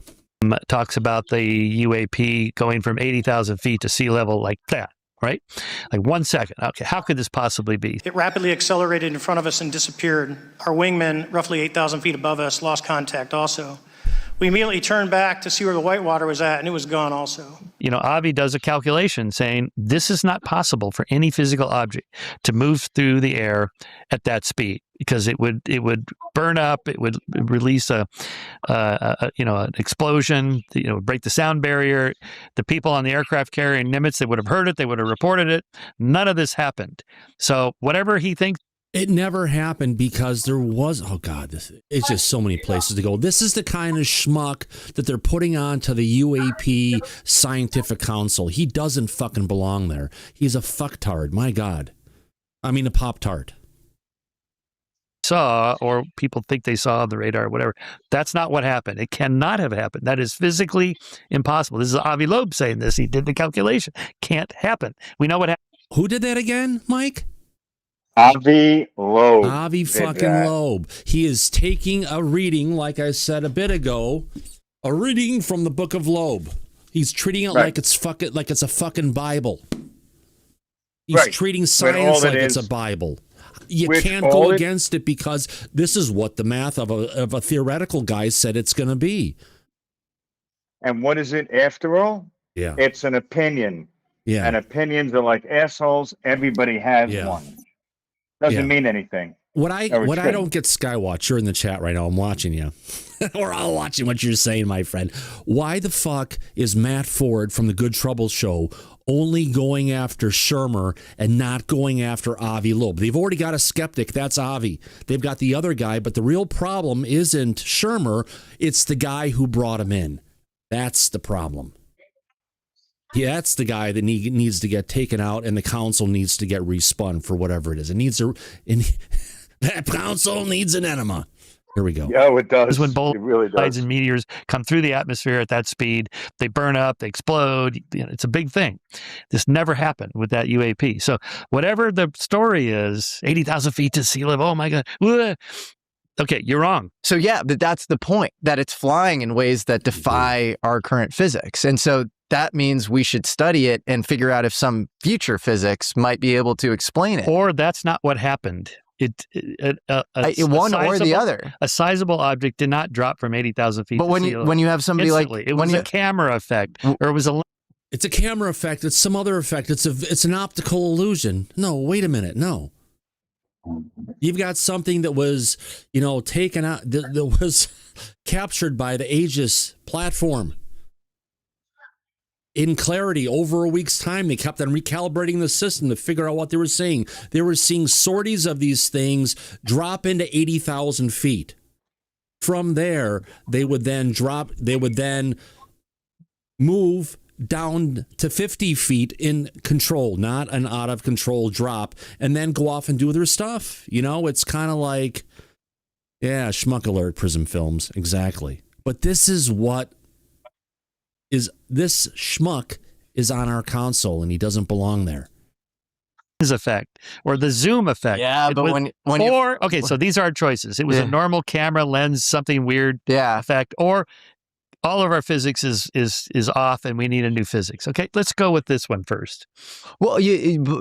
Talks about the UAP going from 80,000 feet to sea level like that, right? Like 1 second. Okay, how could this possibly be? It rapidly accelerated in front of us and disappeared. Our wingman, roughly 8,000 feet above us, lost contact also. We immediately turned back to see where the white water was at, and it was gone also. Avi does a calculation saying this is not possible for any physical object to move through the air at that speed because it would burn up, it would release an explosion, break the sound barrier. The people on the aircraft carrier in Nimitz, they would have heard it, they would have reported it. None of this happened. So whatever he thinks. It never happened because there was, it's just so many places to go. This is the kind of schmuck that they're putting on to the UAP Scientific Council. He doesn't fucking belong there. He's a fucktard. My God. I mean, a Pop-Tart. Saw, or people think they saw on the radar, whatever. That's not what happened. It cannot have happened. That is physically impossible. This is Avi Loeb saying this. He did the calculation. Can't happen. We know what happened. Who did that again, Mike? Avi Loeb. Avi fucking Loeb. He is taking a reading, like I said a bit ago, a reading from the Book of Loeb. He's treating it like it's a fucking Bible. He's treating science like it's a Bible. You can't go against it because this is what the math of a theoretical guy said it's going to be. And what is it after all? Yeah. It's an opinion. Yeah. And opinions are like assholes. Everybody has one. Doesn't mean anything. What I don't get, Skywatch, you're in the chat right now. I'm watching you. We're all watching what you're saying, my friend. Why the fuck is Matt Ford from the Good Trouble Show only going after Shermer and not going after Avi Loeb. They've already got a skeptic. That's Avi. They've got the other guy, but the real problem isn't Shermer. It's the guy who brought him in. That's the problem. Yeah, that's the guy that needs to get taken out, and the council needs to get respun for whatever it is. That council needs an enema. Here we go. Yeah, it does. Because when It really bolides does. and meteors come through the atmosphere at that speed, they burn up, they explode. It's a big thing. This never happened with that UAP. So whatever the story is, 80,000 feet to sea level, oh my God. Okay, you're wrong. So yeah, but that's the point, that it's flying in ways that defy our current physics. And so that means we should study it and figure out if some future physics might be able to explain it. Or that's not what happened. One or the other. A sizable object did not drop from 80,000 feet. But when you have somebody instantly. like it was a camera effect, or it was a. It's a camera effect. It's some other effect. It's an optical illusion. No, wait a minute. No, you've got something that was taken out that was captured by the Aegis platform. In clarity, over a week's time, they kept on recalibrating the system to figure out what they were seeing. They were seeing sorties of these things drop into 80,000 feet. From there, they would then move down to 50 feet in control, not an out of control drop, and then go off and do their stuff. It's kind of like, schmuck alert, Prism Films, exactly. But this schmuck is on our console, and he doesn't belong there. His effect, or the zoom effect. Yeah, but so these are our choices. It was a normal camera lens, something weird effect, or all of our physics is off, and we need a new physics. Okay, let's go with this one first. Well,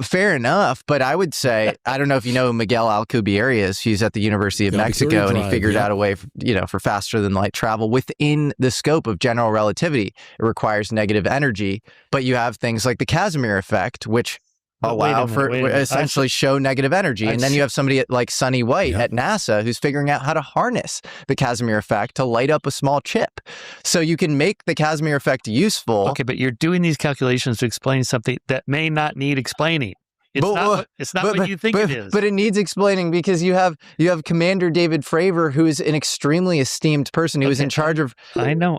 fair enough, but I would say, I don't know if you know who Miguel Alcubierre is. He's at the University of Mexico, and he figured out a way, for faster than light travel within the scope of general relativity. It requires negative energy, but you have things like the Casimir effect, which allow for essentially show negative energy. And then you have somebody like Sonny White at NASA who's figuring out how to harness the Casimir effect to light up a small chip. So you can make the Casimir effect useful. Okay, but you're doing these calculations to explain something that may not need explaining. It's not what you think it is. But it needs explaining because you have Commander David Fravor, who is an extremely esteemed person who is in charge of. I know.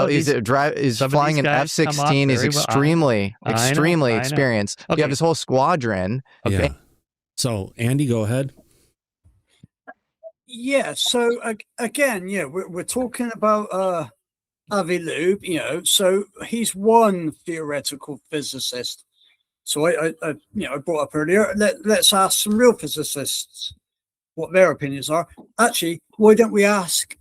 He's flying an F-16. He's extremely experienced. Okay. You have his whole squadron. Okay. Yeah. So Andy, go ahead. Yeah. So again, we're talking about Avi Loeb. So he's one theoretical physicist. So I brought up earlier, let's ask some real physicists what their opinions are. Actually, why don't we ask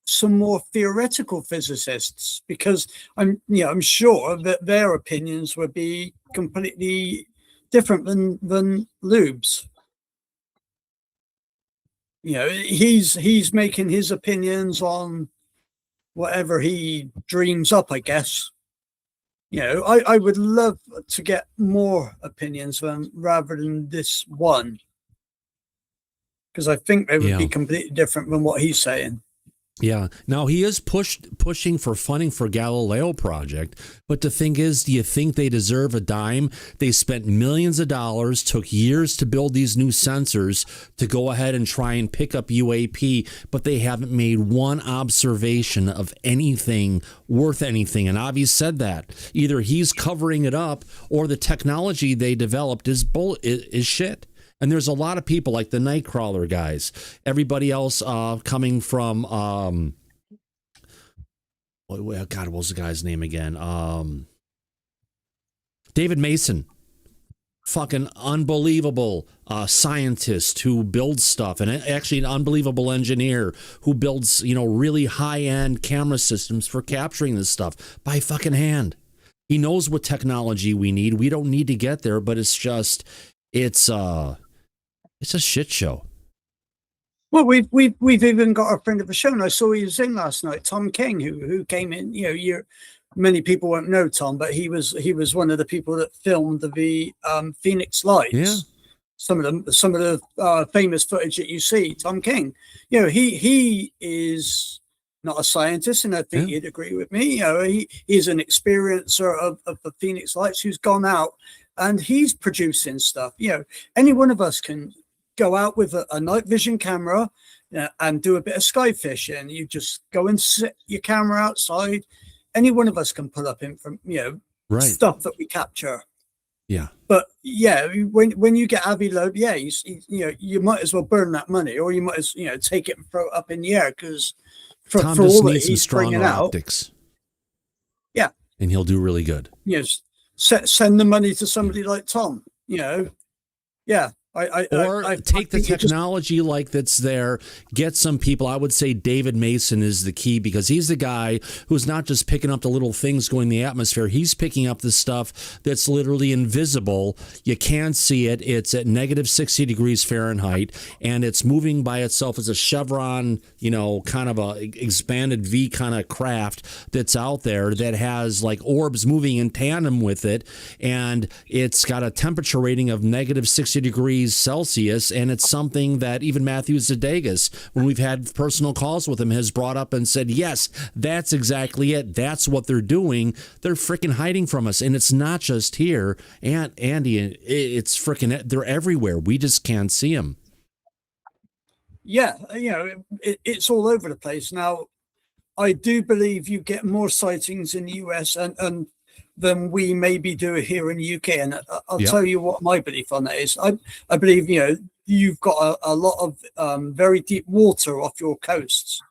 some more theoretical physicists? Because I'm sure that their opinions would be completely different than Loeb's. He's making his opinions on whatever he dreams up, I guess. I would love to get more opinions rather than this one, because I think they would be completely different than what he's saying. Yeah. Now, he is pushing for funding for Galileo project, but the thing is, do you think they deserve a dime? They spent millions of dollars, took years to build these new sensors to go ahead and try and pick up UAP, but they haven't made one observation of anything worth anything. And Avi said that. Either he's covering it up or the technology they developed is shit. And there's a lot of people like the Nightcrawler guys, everybody else coming from, what was the guy's name again? David Mason, fucking unbelievable scientist who builds stuff, and actually an unbelievable engineer who builds, really high-end camera systems for capturing this stuff by fucking hand. He knows what technology we need. We don't need to get there, but it's a shit show. Well, we've even got a friend of the show, and I saw he was in last night, Tom King, who came in. Many people won't know Tom, but he was one of the people that filmed the Phoenix Lights. Yeah. Some of the famous footage that you see, Tom King. He is not a scientist, and I think you'd agree with me. You know, he's an experiencer of the Phoenix Lights who's gone out and he's producing stuff. You know, any one of us can go out with a night vision camera and do a bit of sky fishing. You just go and sit your camera outside. Any one of us can pull up stuff that we capture. Yeah. But yeah, when you get Avi Loeb, you might as well burn that money, or you might as take it and throw it up in the air, because for all that he's bringing out, optics. Yeah. And he'll do really good. Yes. Send the money to somebody like Tom. Yeah. Or take the technology like that's there, get some people. I would say David Mason is the key, because he's the guy who's not just picking up the little things going in the atmosphere. He's picking up the stuff that's literally invisible. You can't see it. It's at negative 60 degrees Fahrenheit, and it's moving by itself as a chevron, kind of a expanded V kind of craft that's out there that has like orbs moving in tandem with it, and it's got a temperature rating of negative 60 degrees Celsius, and it's something that even Matthew Zedegas, when we've had personal calls with him, has brought up and said, yes, that's exactly it. That's what they're doing. They're freaking hiding from us, and it's not just here. And Andy, it's freaking, they're everywhere. We just can't see them. Yeah, it's all over the place. Now, I do believe you get more sightings in the US and than we maybe do here in the UK. And I'll tell you what my belief on that is. I believe, you've got a lot of very deep water off your coasts.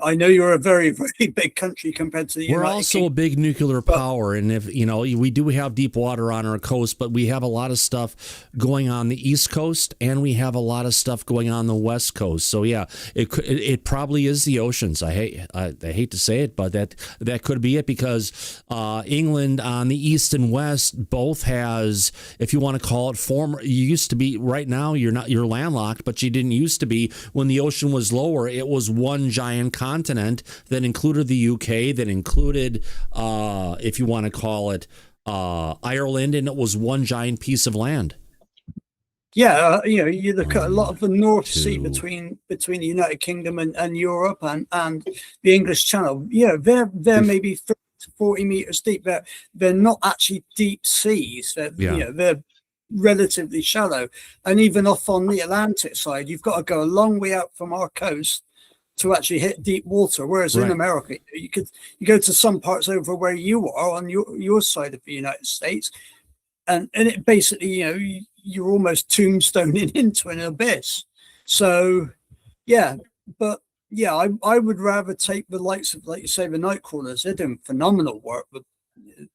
I know you're a very, very big country compared to the United We're also Kingdom. a big nuclear power, and if we do have deep water on our coast, but we have a lot of stuff going on the East Coast, and we have a lot of stuff going on the West Coast. So yeah, it probably is the oceans. I hate to say it, but that could be it, because England on the east and west both has, if you want to call it, you used to be. Right now you're landlocked, but you didn't used to be. When the ocean was lower, it was one giant continent that included the UK, that included, if you want to call it, Ireland, and it was one giant piece of land. Yeah, you look at a lot of the North Sea between the United Kingdom and Europe and the English Channel. They're maybe 30 to 40 meters deep. They're not actually deep seas. They're relatively shallow. And even off on the Atlantic side, you've got to go a long way out from our coast to actually hit deep water, whereas in America, you go to some parts over where you are on your side of the United States, and it basically, you're almost tombstoning into an abyss. So, I would rather take the likes of, like you say, the night crawlers. They're doing phenomenal work with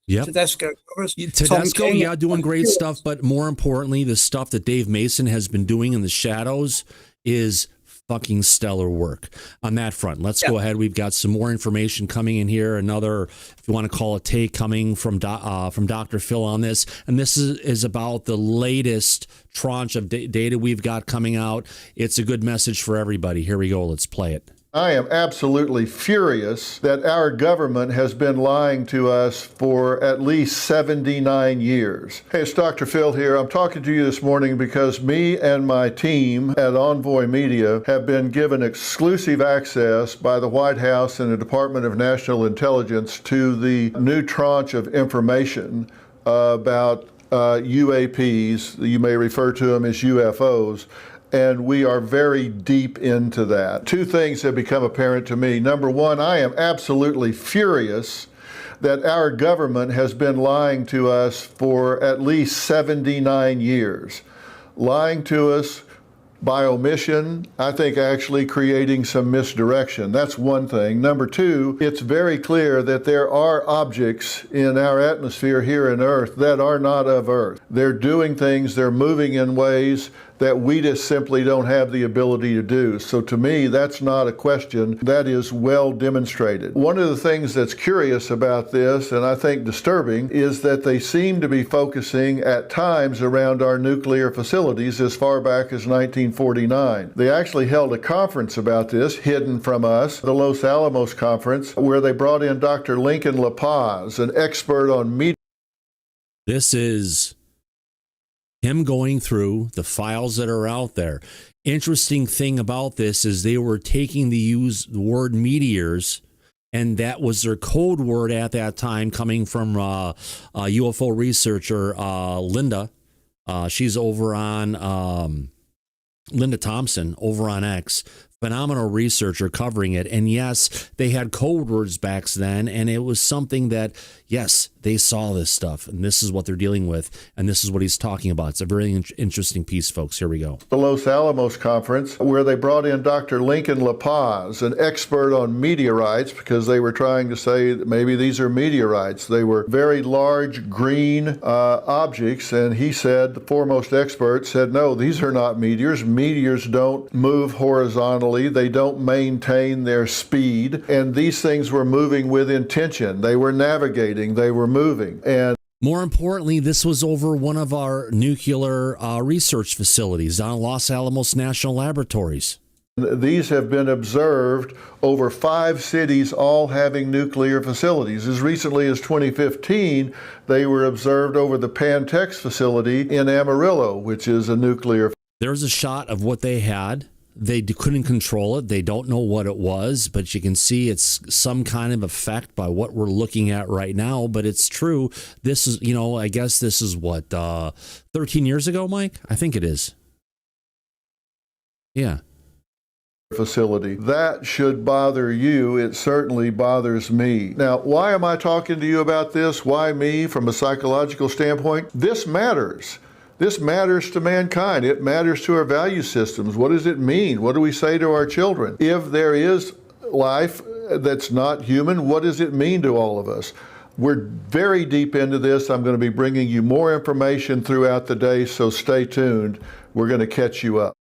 Tedesco. Tedesco, doing great stuff, but more importantly, the stuff that Dave Mason has been doing in the shadows is fucking stellar work on that front. Let's go ahead. We've got some more information coming in here. Another, if you want to call it, take coming from Dr. Phil on this. And this is about the latest tranche of data we've got coming out. It's a good message for everybody. Here we go. Let's play it. I am absolutely furious that our government has been lying to us for at least 79 years. Hey, it's Dr. Phil here. I'm talking to you this morning because me and my team at Envoy Media have been given exclusive access by the White House and the Department of National Intelligence to the new tranche of information about UAPs. You may refer to them as UFOs. And we are very deep into that. Two things have become apparent to me. Number one, I am absolutely furious that our government has been lying to us for at least 79 years. Lying to us by omission, I think actually creating some misdirection. That's one thing. Number two, it's very clear that there are objects in our atmosphere here on Earth that are not of Earth. They're doing things, they're moving in ways that we just simply don't have the ability to do. So to me, that's not a question. That is well demonstrated. One of the things that's curious about this, and I think disturbing, is that they seem to be focusing at times around our nuclear facilities as far back as 1949. They actually held a conference about this, hidden from us, the Los Alamos conference, where they brought in Dr. Lincoln La Paz, an expert on media. This is Him going through the files that are out there. Interesting thing about this is they were taking the word meteors, and that was their code word at that time, coming from UFO researcher Linda. She's over on Linda Thompson over on X. Phenomenal researcher covering it. And yes, they had code words back then, and it was something that, yes, they saw this stuff, and this is what they're dealing with, and this is what he's talking about. It's a very interesting piece, folks. Here we go. The Los Alamos conference, where they brought in Dr. Lincoln La Paz, an expert on meteorites, because they were trying to say that maybe these are meteorites. They were very large green objects, and he said, the foremost expert said, no, these are not meteors. Meteors don't move horizontally. They don't maintain their speed, and these things were moving with intention. They were navigating. They were moving. And more importantly, this was over one of our nuclear research facilities down at Los Alamos National Laboratories. These have been observed over 5 cities, all having nuclear facilities. As recently as 2015, they were observed over the Pantex facility in Amarillo, which is a nuclear. There's a shot of what they had. They couldn't control it. They don't know what it was, but you can see it's some kind of effect by what we're looking at right now. But it's true. This is, I guess this is what, 13 years ago, Mike? I think it is. Yeah. Facility. That should bother you. It certainly bothers me. Now, why am I talking to you about this? Why me from a psychological standpoint? This matters. This matters to mankind. It matters to our value systems. What does it mean? What do we say to our children? If there is life that's not human, what does it mean to all of us? We're very deep into this. I'm going to be bringing you more information throughout the day, so stay tuned. We're going to catch you up.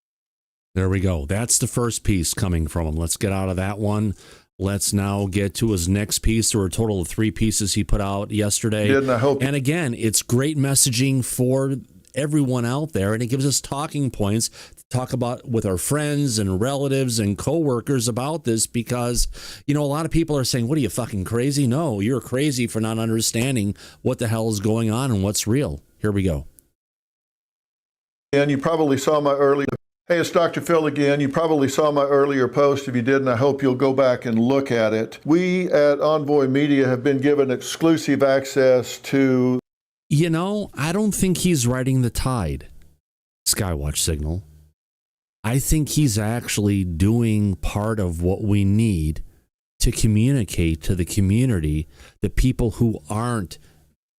There we go. That's the first piece coming from him. Let's get out of that one. Let's now get to his next piece. There were a total of 3 pieces he put out yesterday. And again, it's great messaging for everyone out there, and it gives us talking points to talk about with our friends and relatives and coworkers about this, because a lot of people are saying, what are you, fucking crazy? No, you're crazy for not understanding what the hell is going on and what's real. Here we go. And you probably saw my earlier, hey, it's Dr. Phil again. You probably saw my earlier post. If you didn't, I hope you'll go back and look at it. We at Envoy Media have been given exclusive access to. I don't think he's riding the tide, Skywatch Signal. I think he's actually doing part of what we need to communicate to the community, the people who aren't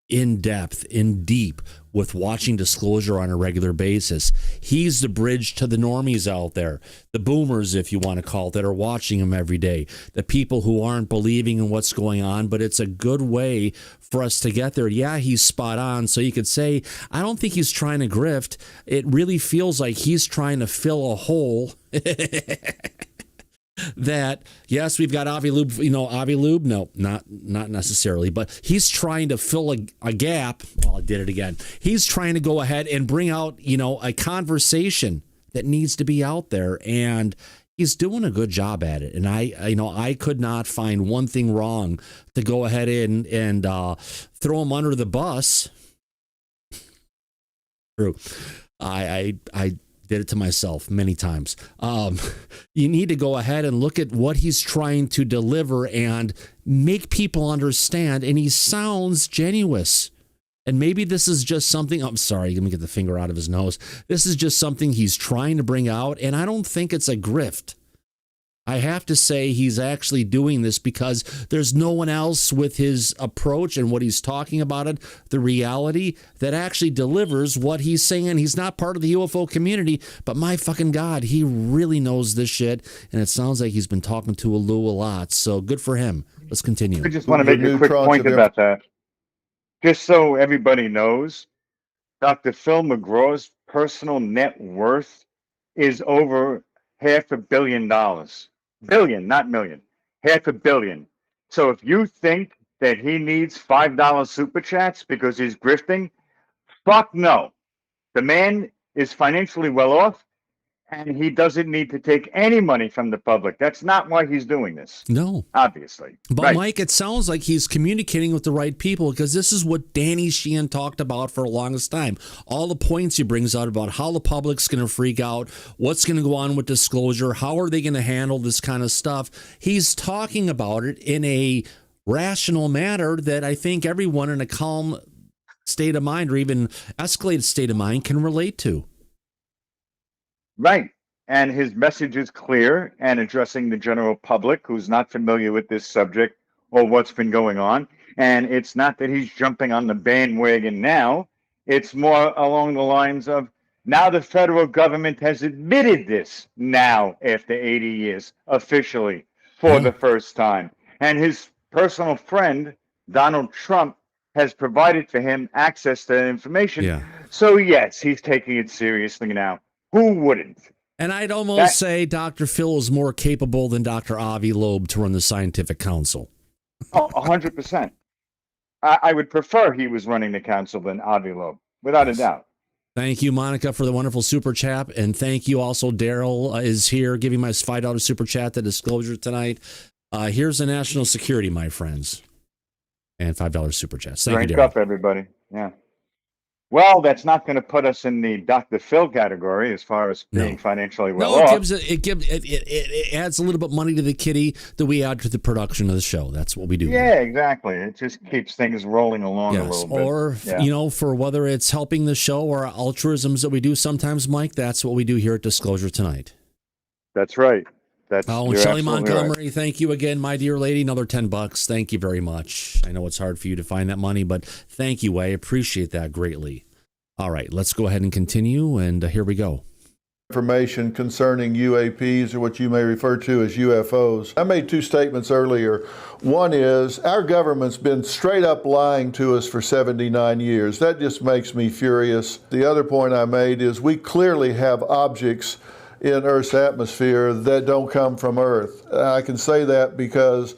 in depth, in deep with watching Disclosure on a regular basis. He's the bridge to the normies out there, the boomers, if you want to call it, that are watching him every day, the people who aren't believing in what's going on. But it's a good way for us to get there. Yeah, he's spot on. So you could say, I don't think he's trying to grift. It really feels like he's trying to fill a hole. That, yes, we've got Avi Lube, Avi Lube. No, not necessarily, but he's trying to fill a gap. Well, I did it again. He's trying to go ahead and bring out, a conversation that needs to be out there, and he's doing a good job at it. And I could not find one thing wrong to go ahead and throw him under the bus. True. I did it to myself many times. You need to go ahead and look at what he's trying to deliver and make people understand. And he sounds genuine. And maybe this is just something, I'm sorry, let me get the finger out of his nose. This is just something he's trying to bring out. And I don't think it's a grift. I have to say he's actually doing this because there's no one else with his approach and what he's talking about it, the reality, that actually delivers what he's saying. He's not part of the UFO community, but my fucking God, he really knows this shit. And it sounds like he's been talking to Lou a lot. So good for him. Let's continue. I just want to make a quick point about that. Just so everybody knows, Dr. Phil McGraw's personal net worth is over $500 million. Billion, not million. $500 million. So if you think that he needs $5 super chats because he's grifting, fuck no. The man is financially well off, And he doesn't need to take any money from the public. That's not why he's doing this. No. Obviously. But right. Mike, it sounds like he's communicating with the right people, because this is what Danny Sheehan talked about for the longest time. All the points he brings out about how the public's going to freak out, what's going to go on with disclosure, how are they going to handle this kind of stuff. He's talking about it in a rational manner that I think everyone in a calm state of mind, or even escalated state of mind, can relate to. Right. And his message is clear and addressing the general public who's not familiar with this subject or what's been going on. And it's not that he's jumping on the bandwagon now. It's more along the lines of, now the federal government has admitted this now after 80 years officially for the first time. And his personal friend, Donald Trump, has provided for him access to that information. Yeah. So yes, he's taking it seriously now. Who wouldn't? And I'd almost say Dr. Phil is more capable than Dr. Avi Loeb to run the scientific council. Oh, 100%. I would prefer he was running the council than Avi Loeb, without a doubt. Thank you, Monica, for the wonderful super chat. And thank you also, Daryl is here giving my $5 super chat to Disclosure tonight. Here's the national security, my friends. And $5 super chats. Thank you, Daryl. Up, everybody. Yeah. Well, that's not going to put us in the Dr. Phil category as far as being financially well off. It adds a little bit money to the kitty that we add to the production of the show. That's what we do. Yeah, exactly. It just keeps things rolling along a little bit. Or, for whether it's helping the show or altruisms that we do sometimes, Mike, that's what we do here at Disclosure Tonight. That's right. And Shelley Montgomery, thank you again, my dear lady. Another $10. Thank you very much. I know it's hard for you to find that money, but thank you. I appreciate that greatly. All right, let's go ahead and continue, and here we go. Information concerning UAPs, or what you may refer to as UFOs. I made two statements earlier. One is our government's been straight up lying to us for 79 years. That just makes me furious. The other point I made is we clearly have objects in Earth's atmosphere that don't come from Earth. I can say that because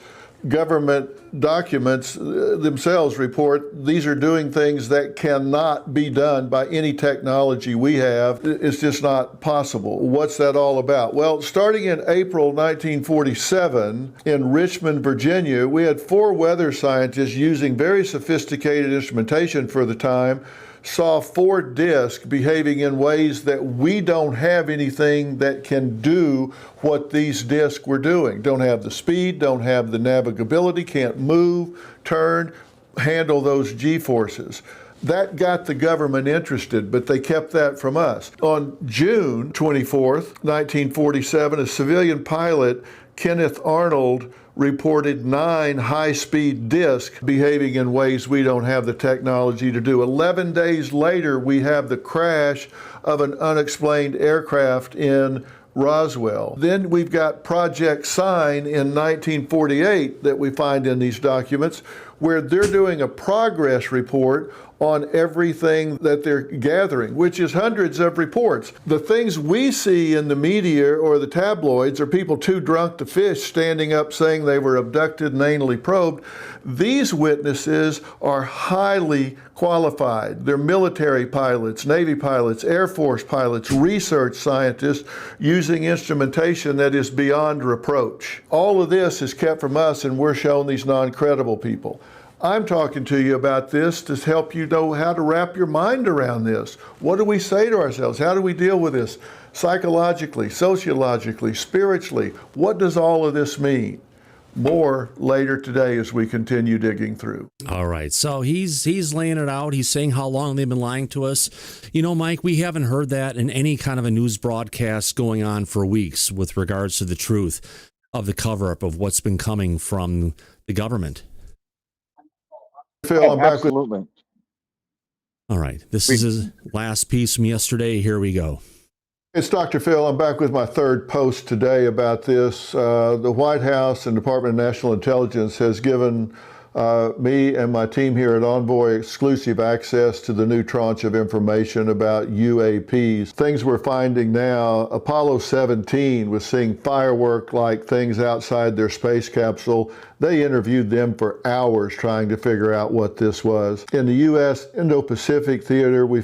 government documents themselves report these are doing things that cannot be done by any technology we have. It's just not possible. What's that all about? Well, starting in April 1947 in Richmond, Virginia, we had 4 weather scientists using very sophisticated instrumentation for the time saw 4 discs behaving in ways that we don't have anything that can do what these discs were doing. Don't have the speed, don't have the navigability, can't move, turn, handle those G-forces. That got the government interested, but they kept that from us. On June 24th, 1947, a civilian pilot, Kenneth Arnold, reported 9 high-speed discs behaving in ways we don't have the technology to do. 11 days later, we have the crash of an unexplained aircraft in Roswell. Then we've got Project Sign in 1948 that we find in these documents, where they're doing a progress report on everything that they're gathering, which is hundreds of reports. The things we see in the media or the tabloids are people too drunk to fish standing up saying they were abducted and anally probed. These witnesses are highly qualified. They're military pilots, Navy pilots, Air Force pilots, research scientists using instrumentation that is beyond reproach. All of this is kept from us, and we're shown these non-credible people. I'm talking to you about this to help you know how to wrap your mind around this. What do we say to ourselves? How do we deal with this? Psychologically, sociologically, spiritually, what does all of this mean? More later today as we continue digging through. All right, so he's laying it out. He's saying how long they've been lying to us. You know, Mike, we haven't heard that in any kind of a news broadcast going on for weeks with regards to the truth of the cover-up of what's been coming from the government. Phil, I'm back with. All right, this is his last piece from yesterday. Here we go. It's Dr. Phil. I'm back with my third post today about this. The White House and Department of National Intelligence has given me and my team here at Envoy exclusive access to the new tranche of information about UAPs. Things we're finding now, Apollo 17 was seeing firework-like things outside their space capsule. They interviewed them for hours trying to figure out what this was. In the U.S. Indo-Pacific theater, we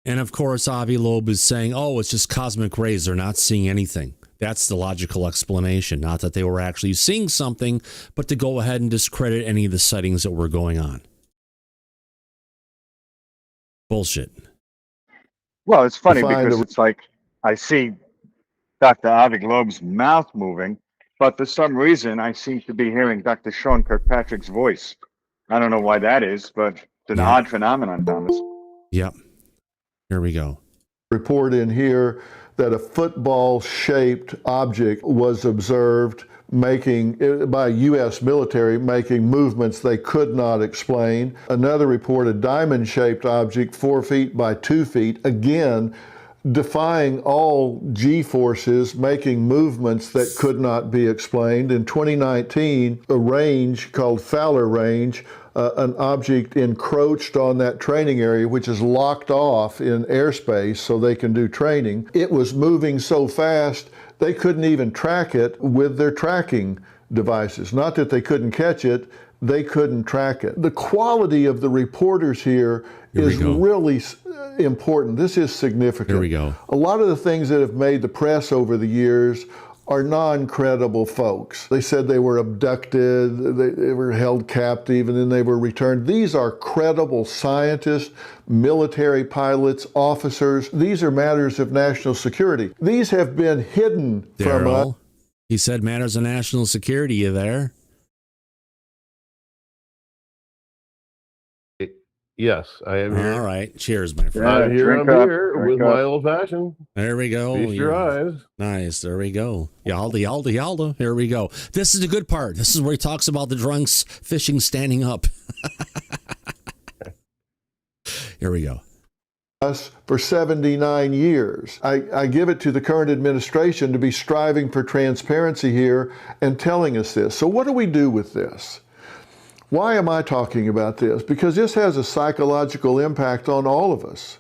And of course, Avi Loeb is saying, oh, it's just cosmic rays. They're not seeing anything. That's the logical explanation. Not that they were actually seeing something, but to go ahead and discredit any of the sightings that were going on. Bullshit. Well, it's funny because it's like I see Dr. Avi Loeb's mouth moving, but for some reason I seem to be hearing Dr. Sean Kirkpatrick's voice. I don't know why that is, but it's an odd phenomenon, Thomas. Yep. Here we go. Report in here that a football-shaped object was observed by U.S. military making movements they could not explain. Another report, a diamond-shaped object 4 feet by 2 feet, again defying all G-forces, making movements that could not be explained. In 2019, a range called Fowler Range, an object encroached on that training area, which is locked off in airspace so they can do training. It was moving so fast, they couldn't even track it with their tracking devices. Not that they couldn't catch it, they couldn't track it. The quality of the reporters here is really important. This is significant. Here we go. A lot of the things that have made the press over the years are non-credible folks. They said they were abducted, they were held captive, and then they were returned. These are credible scientists, military pilots, officers. These are matters of national security. These have been hidden from us. He said matters of national security. You there? Yes, I am here. All right. Cheers, my friend. I'm here with my old fashioned. There we go. Feast your eyes. Nice. There we go. Yalda, yalda, yalda. Here we go. This is the good part. This is where he talks about the drunks fishing standing up. Here we go. Us for 79 years. I give it to the current administration to be striving for transparency here and telling us this. So what do we do with this? Why am I talking about this? Because this has a psychological impact on all of us.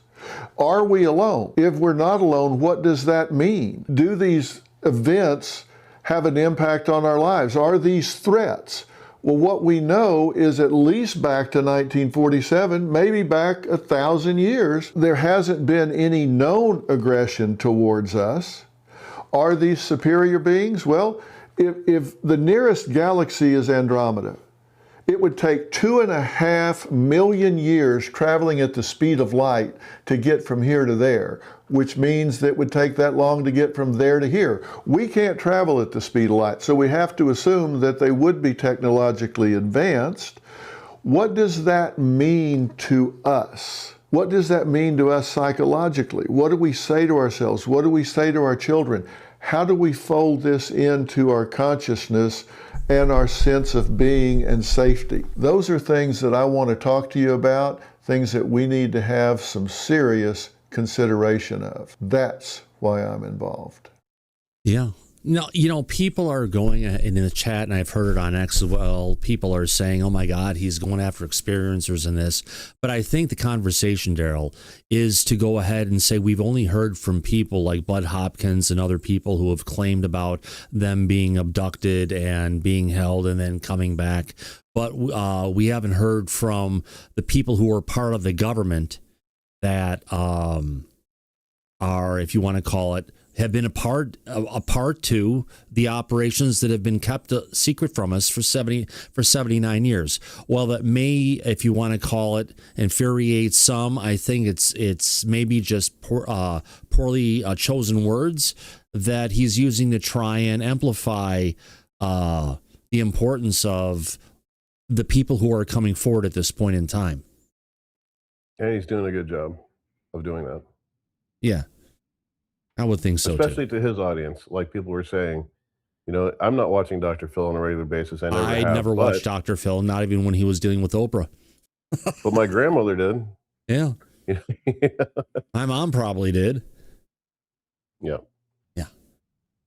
Are we alone? If we're not alone, what does that mean? Do these events have an impact on our lives? Are these threats? Well, what we know is at least back to 1947, maybe back 1,000 years, there hasn't been any known aggression towards us. Are these superior beings? Well, if the nearest galaxy is Andromeda, it would take 2.5 million years traveling at the speed of light to get from here to there, which means that it would take that long to get from there to here. We can't travel at the speed of light, so we have to assume that they would be technologically advanced. What does that mean to us? What does that mean to us psychologically? What do we say to ourselves? What do we say to our children? How do we fold this into our consciousness and our sense of being and safety? Those are things that I want to talk to you about, things that we need to have some serious consideration of. That's why I'm involved. Yeah. No, you know, people are going in the chat, and I've heard it on X as well. People are saying, oh my God, he's going after experiencers in this. But I think the conversation, Daryl, is to go ahead and say we've only heard from people like Bud Hopkins and other people who have claimed about them being abducted and being held and then coming back. But we haven't heard from the people who are part of the government that are, if you want to call it, have been a part to the operations that have been kept secret from us for 79 years. Well, that may, if you want to call it, infuriate some. I think it's maybe just poorly chosen words that he's using to try and amplify the importance of the people who are coming forward at this point in time. And he's doing a good job of doing that. Yeah. I would think so, especially to his audience. Like people were saying, you know, I'm not watching Dr. Phil on a regular basis. I never watched Dr. Phil, not even when he was dealing with Oprah. But my grandmother did. Yeah. My mom probably did. Yeah. Yeah.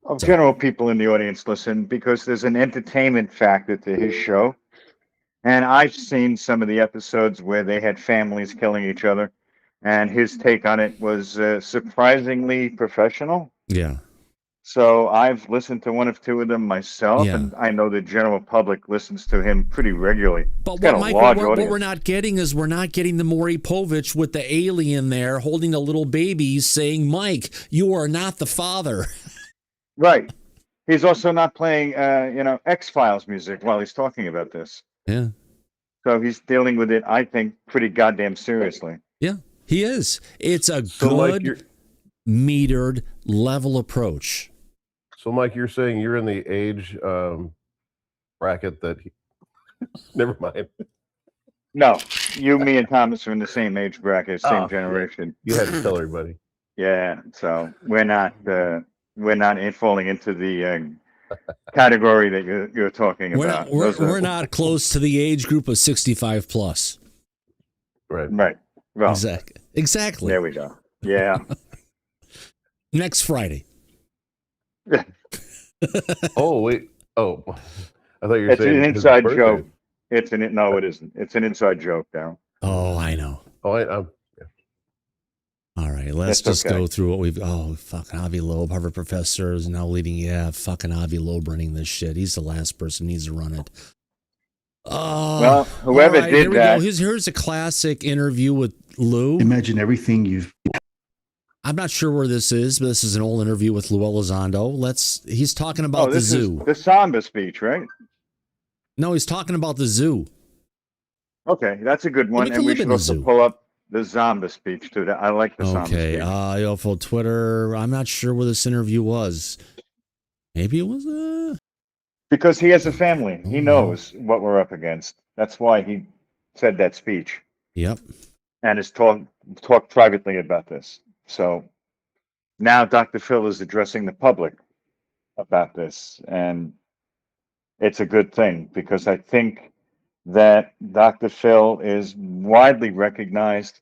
Well, general people in the audience listen because there's an entertainment factor to his show. And I've seen some of the episodes where they had families killing each other. And his take on it was surprisingly professional. Yeah. So I've listened to one or two of them myself, and I know the general public listens to him pretty regularly. But what, Mike, what we're not getting is we're not getting the Maury Povich with the alien there holding a little baby saying, Mike, you are not the father. Right. He's also not playing, X-Files music while he's talking about this. Yeah. So he's dealing with it, I think, pretty goddamn seriously. Yeah, he is. It's a good, metered, level approach. So, Mike, you're saying you're in the age bracket that never mind. No, you, me, and Thomas are in the same age bracket, same generation. You had to tell everybody. Yeah, so we're not falling into the category that you're talking about. We're not close to the age group of 65 plus. Right. Right. Well, exactly. There we go. Yeah. Next Friday. Oh, wait. Oh, I thought you were it's saying an inside joke. No, it isn't. It's an inside joke now. Oh, I know. Oh, All right, let's just go through what we've. Oh, fucking Avi Loeb, Harvard professor, is now leading. Yeah, fucking Avi Loeb running this shit. He's the last person who needs to run it. Well, whoever did that. Here's a classic interview with Lou. Imagine everything you've. I'm not sure where this is, but this is an old interview with Lou Elizondo. He's talking about the zoo. The Samba speech, right? No, he's talking about the zoo. Okay, that's a good one. And we should also pull up the Zamba speech too. I like the Zamba speech. Okay, UFO Twitter. I'm not sure where this interview was. Maybe it was because he has a family. He knows what we're up against. That's why he said that speech. Yep. And has talked privately about this. So now Dr. Phil is addressing the public about this, and it's a good thing because I think that Dr. Phil is widely recognized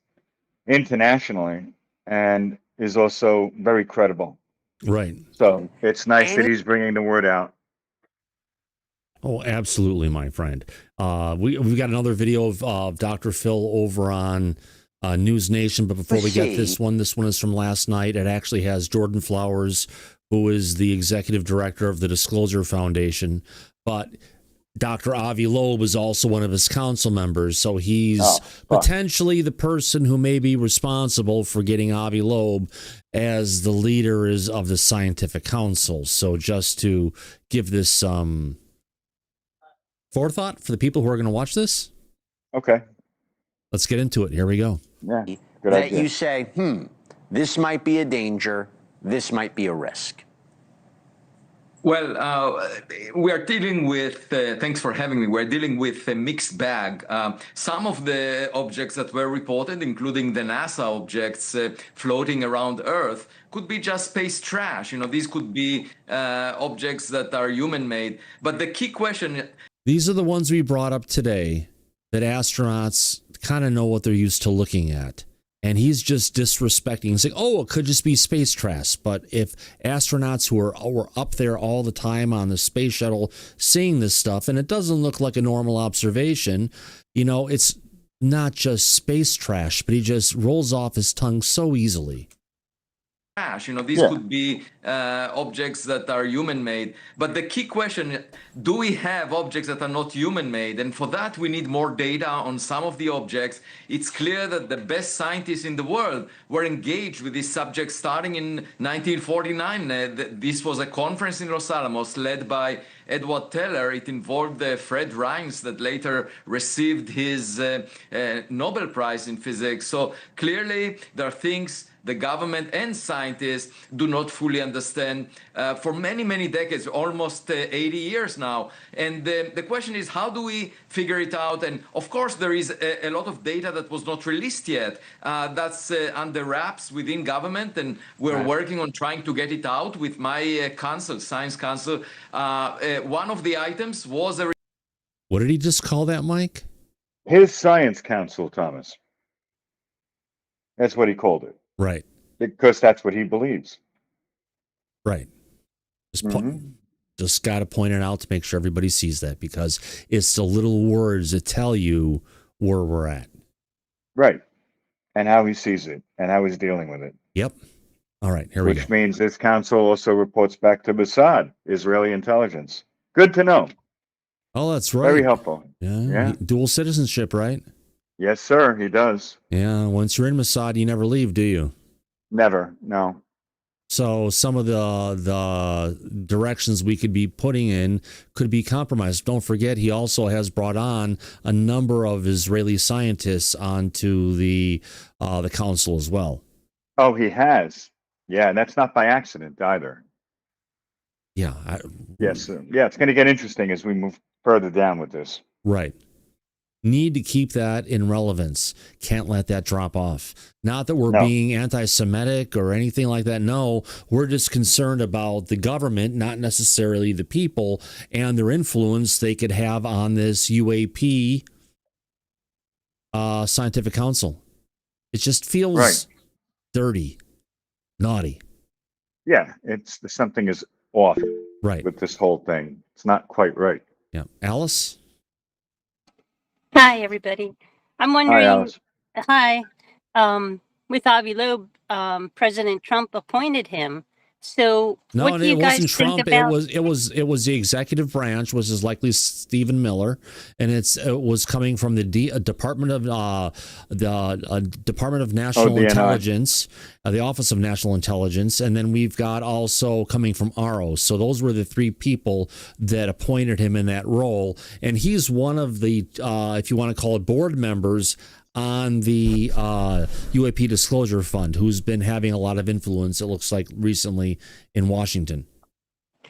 internationally and is also very credible. Right. So it's nice that he's bringing the word out. Oh, absolutely, my friend. We've got another video of Dr. Phil over on News Nation, but before we get this one is from last night. It actually has Jordan Flowers, who is the executive director of the Disclosure Foundation, but Dr. Avi Loeb is also one of his council members, so he's potentially the person who may be responsible for getting Avi Loeb as the leader of the scientific council. So just to give this forethought for the people who are going to watch this. Okay. Let's get into it. Here we go. Yeah. Good idea. You say, this might be a danger, this might be a risk. Well, we are dealing with, thanks for having me, we're dealing with a mixed bag. Some of the objects that were reported, including the NASA objects floating around Earth, could be just space trash. These could be objects that are human-made. But the key question... These are the ones we brought up today that astronauts kind of know what they're used to looking at. And he's just disrespecting and saying, oh, it could just be space trash. But if astronauts who are up there all the time on the space shuttle seeing this stuff, and it doesn't look like a normal observation, it's not just space trash, but he just rolls off his tongue so easily. These could be objects that are human-made. But the key question, do we have objects that are not human-made? And for that, we need more data on some of the objects. It's clear that the best scientists in the world were engaged with these subjects starting in 1949. This was a conference in Los Alamos led by Edward Teller. It involved Fred Rines that later received his Nobel Prize in physics. So clearly, there are things the government and scientists do not fully understand for many, many decades, almost 80 years now. And the question is, how do we figure it out? And of course, there is a lot of data that was not released yet. That's under wraps within government, and we're working on trying to get it out with my council, Science Council. One of the items was a... What did he just call that, Mike? His Science Council, Thomas. That's what he called it. Right. Because that's what he believes. Right. Just got to point it out to make sure everybody sees that, because it's the little words that tell you where we're at. Right. And how he sees it and how he's dealing with it. Yep. All right, here we go. Which means this council also reports back to Mossad, Israeli intelligence. Good to know. Oh, that's right. Very helpful. Yeah. Dual citizenship, right? Yes, sir. He does. Yeah. Once you're in Mossad, you never leave, do you? Never. No. So some of the directions we could be putting in could be compromised. Don't forget, he also has brought on a number of Israeli scientists onto the council as well. Oh, he has. Yeah, and that's not by accident either. Yeah. Yes. Yeah, it's going to get interesting as we move further down with this. Right. Need to keep that in relevance. Can't let that drop off. Not that we're being anti-Semitic or anything like that. No, we're just concerned about the government, not necessarily the people, and their influence they could have on this UAP scientific council. It just feels dirty, naughty. Yeah, something is off with this whole thing. It's not quite right. Yeah. Alice? Hi, everybody. I'm wondering. Hi, Alice. Hi. With Avi Loeb, President Trump appointed him. So what do you guys think Trump. about? It was the executive branch, which is likely Stephen Miller, and it was coming from the Department of National Intelligence, the Office of National Intelligence, and then we've got also coming from ARO. So those were the three people that appointed him in that role, and he's one of the, if you want to call it, board members on the UAP Disclosure Fund, who's been having a lot of influence, it looks like, recently in Washington.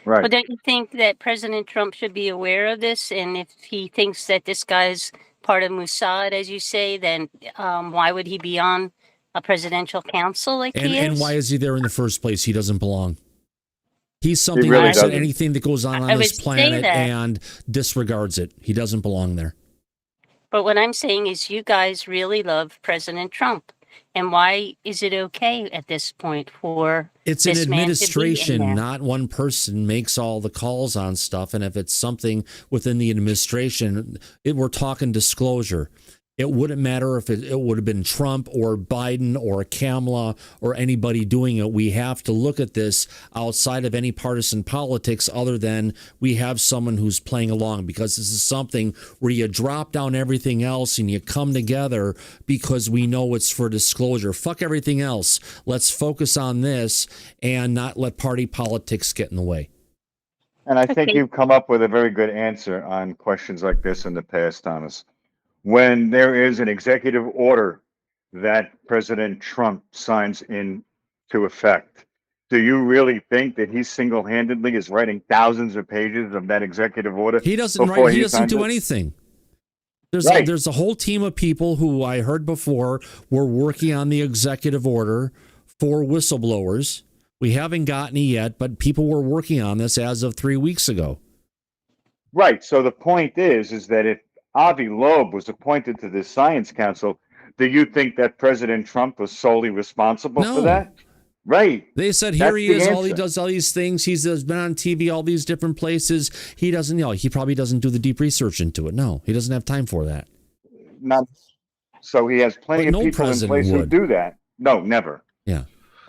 Right. Well, don't you think that President Trump should be aware of this? And if he thinks that this guy's part of Mossad, as you say, then why would he be on a presidential council like he is? And why is he there in the first place? He doesn't belong. He's something He really else than doesn't. anything that goes on this planet and disregards it. He doesn't belong there. But what I'm saying is you guys really love President Trump. And why is it okay at this point for it's an this man to be in administration, there? not one person makes all the calls on stuff. And if it's something within the administration, we're talking disclosure. It wouldn't matter if it would have been Trump or Biden or Kamala or anybody doing it. We have to look at this outside of any partisan politics other than we have someone who's playing along, because this is something where you drop down everything else and you come together because we know it's for disclosure. Fuck everything else. Let's focus on this and not let party politics get in the way. And I think you've come up with a very good answer on questions like this in the past, Thomas. When there is an executive order that President Trump signs into effect, do you really think that he single-handedly is writing thousands of pages of that executive order? He doesn't write. He doesn't do anything. There's a whole team of people who I heard before were working on the executive order for whistleblowers. We haven't gotten it yet, but people were working on this as of 3 weeks ago. Right. So the point is that if Avi Loeb was appointed to the Science Council, do you think that President Trump was solely responsible for that? Right. They said here he is, he does all these things. He's been on TV, all these different places. He doesn't, he probably doesn't do the deep research into it. No, he doesn't have time for that. So he has plenty of people in place who do that. No, never. Yeah.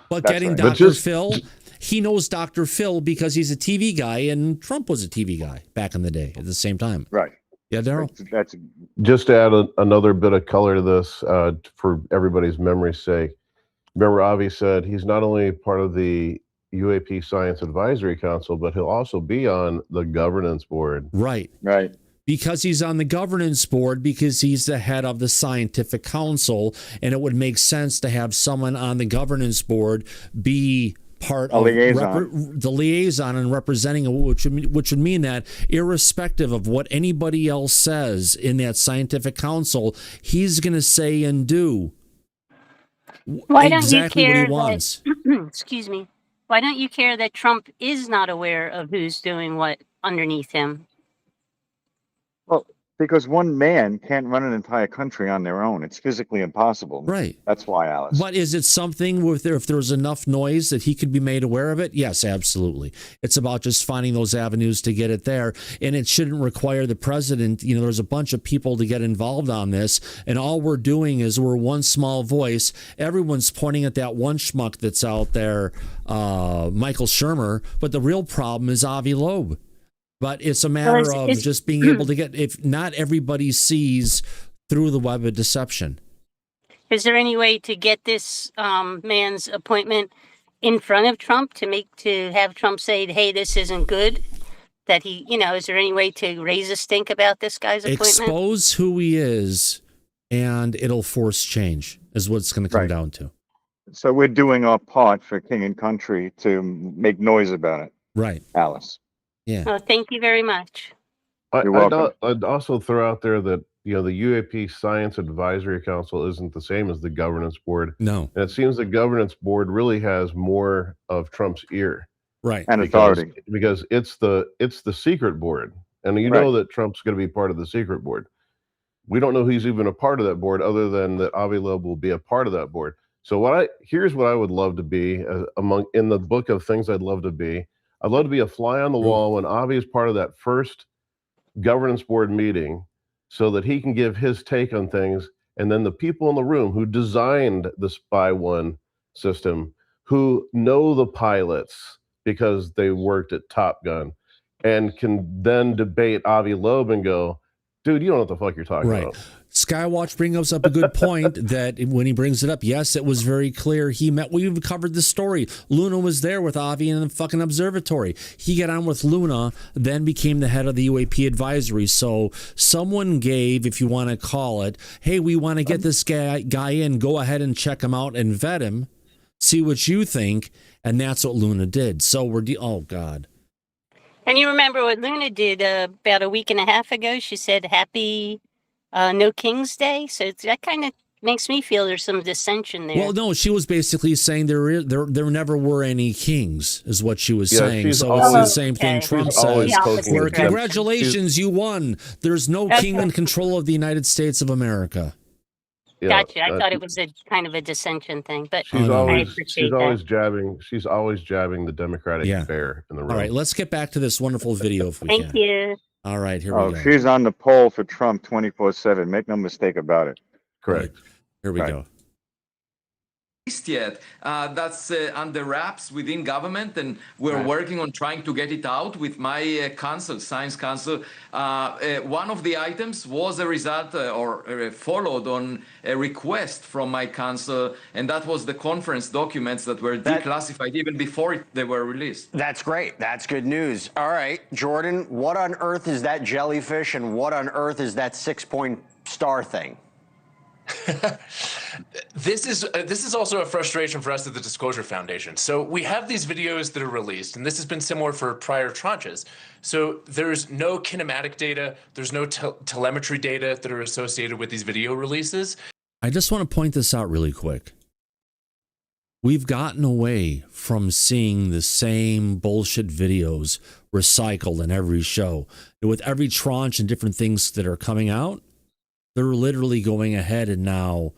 But That's getting right. Dr. Phil, he knows Dr. Phil because he's a TV guy, and Trump was a TV guy back in the day at the same time. Right. Yeah, Daryl? That's Just to add another bit of color to this, for everybody's memory's sake. Remember, Avi said he's not only part of the UAP Science Advisory Council, but he'll also be on the governance board. Right. Right. Because he's on the governance board, because he's the head of the scientific council, and it would make sense to have someone on the governance board be part of the liaison and representing, which would mean that irrespective of what anybody else says in that scientific council, he's going to say and do exactly what he wants. Excuse me. Why don't you care that Trump is not aware of who's doing what underneath him? Because one man can't run an entire country on their own. It's physically impossible. Right. That's why, Alice. But is it something with if there's enough noise that he could be made aware of it? Yes, absolutely. It's about just finding those avenues to get it there. And it shouldn't require the president. You know, there's a bunch of people to get involved on this. And all we're doing is we're one small voice. Everyone's pointing at that one schmuck that's out there, Michael Shermer. But the real problem is Avi Loeb. But it's a matter of just being able to get, if not everybody sees through the web of deception. Is there any way to get this man's appointment in front of Trump to have Trump say, hey, this isn't good? That he, you know, is there any way to raise a stink about this guy's appointment? Expose who he is, and it'll force change, is what it's going to come down to. So we're doing our part for king and country to make noise about it. Right. Alice. Yeah. Oh, thank you very much. You're welcome. I'd also throw out there that, you know, the UAP Science Advisory Council isn't the same as the governance board. No. And it seems the governance board really has more of Trump's ear. Right. And authority. Because it's the secret board. And you know that Trump's going to be part of the secret board. We don't know who's even a part of that board other than that Avi Loeb will be a part of that board. So here's what I would love to be in the book of things I'd love to be. I'd love to be a fly on the wall when Avi is part of that first governance board meeting so that he can give his take on things. And then the people in the room who designed the Spy One system, who know the pilots because they worked at Top Gun and can then debate Avi Loeb and go, dude, you don't know what the fuck you're talking about. Skywatch brings up a good point that when he brings it up, yes, it was very clear. We've covered the story. Luna was there with Avi in the fucking observatory. He got on with Luna, then became the head of the UAP advisory. So someone gave, if you want to call it, hey, we want to get this guy in, go ahead and check him out and vet him, see what you think. And that's what Luna did. So oh God. And you remember what Luna did about a week and a half ago? She said, happy No King's Day. So that kind of makes me feel there's some dissension there. Well, no, she was basically saying there never were any kings, is what she was saying. So it's the same thing Trump says. Where, congratulations, you won. There's no king in control of the United States of America. Yeah, gotcha. I thought it was a kind of a dissension thing, but she's always jabbing the Democratic bear in the room. All right, let's get back to this wonderful video if we Thank you. All right, here we go. She's on the poll for Trump 24/7. Make no mistake about it. Correct. Here we go. Yet that's under wraps within government, and we're working on trying to get it out with my council, science council. One of the items was a result or followed on a request from my council, and that was the conference documents that were declassified even before they were released. That's great. That's good news. All right, Jordan, what on earth is that jellyfish, and what on earth is that 6-point star thing? This is also a frustration for us at the Disclosure Foundation. So we have these videos that are released, and this has been similar for prior tranches. So there's no kinematic data, there's no telemetry data that are associated with these video releases. I just want to point this out really quick. We've gotten away from seeing the same bullshit videos recycled in every show. With every tranche and different things that are coming out, they're literally going ahead and now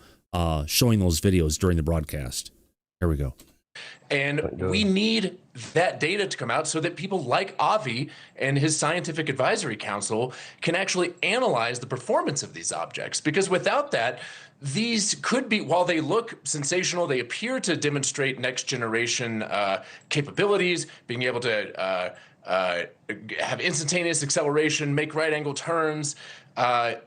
showing those videos during the broadcast. Here we go. And we need that data to come out so that people like Avi and his scientific advisory council can actually analyze the performance of these objects. Because without that, these could be, while they look sensational, they appear to demonstrate next generation capabilities, being able to have instantaneous acceleration, make right angle turns.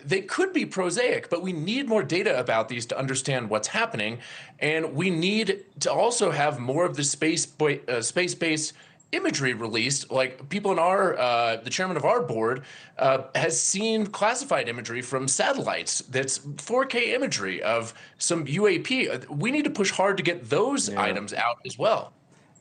They could be prosaic, but we need more data about these to understand what's happening. And we need to also have more of the space-based imagery released. Like people in the chairman of our board has seen classified imagery from satellites that's 4K imagery of some UAP. We need to push hard to get those items out as well.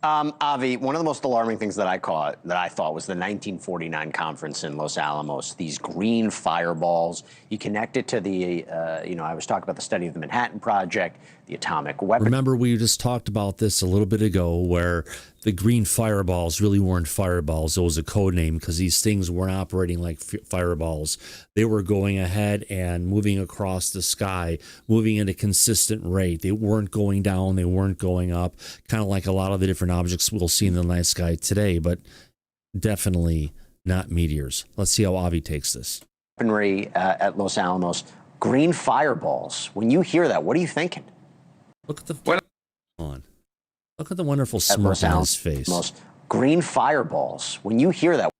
Avi, one of the most alarming things that I thought was the 1949 conference in Los Alamos, these green fireballs. You connect it to the, I was talking about the study of the Manhattan Project, the atomic weapon. Remember, we just talked about this a little bit ago where the green fireballs really weren't fireballs. It was a code name because these things weren't operating like fireballs. They were going ahead and moving across the sky, moving at a consistent rate. They weren't going down. They weren't going up, kind of like a lot of the different objects we'll see in the night sky today, but definitely not meteors. Let's see how Avi takes this. Weaponry at Los Alamos, green fireballs. When you hear that, what are you thinking? Look at Look at the wonderful smirk on his face. Green fireballs. When you hear that.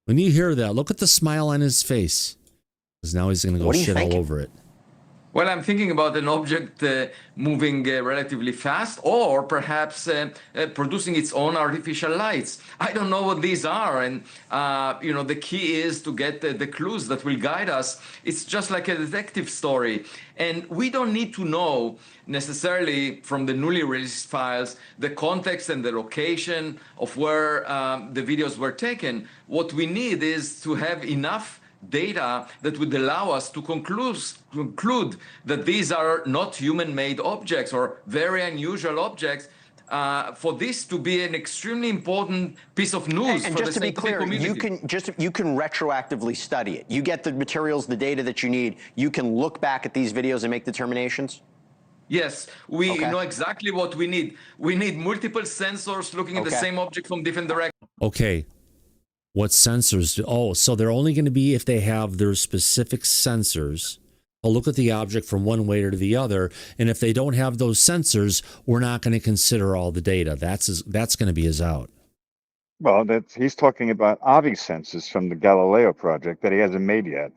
When you hear that, look at the smile on his face. Because now he's going to go shit all over it. Well, I'm thinking about an object moving relatively fast, or perhaps producing its own artificial lights. I don't know what these are, and the key is to get the clues that will guide us. It's just like a detective story, and we don't need to know necessarily from the newly released files the context and the location of where the videos were taken. What we need is to have enough data that would allow us to conclude that these are not human-made objects or very unusual objects, for this to be an extremely important piece of news. And for just the to be clear, community. you can retroactively study it. You get the materials, the data that you need. You can look back at these videos and make determinations. Yes, we know exactly what we need. We need multiple sensors looking at the same object from different directions. Okay. What sensors? So they're only going to be if they have their specific sensors. I'll look at the object from one way to the other, and if they don't have those sensors, we're not going to consider all the data. That's going to be his out. Well, he's talking about Avi's sensors from the Galileo project that he hasn't made yet.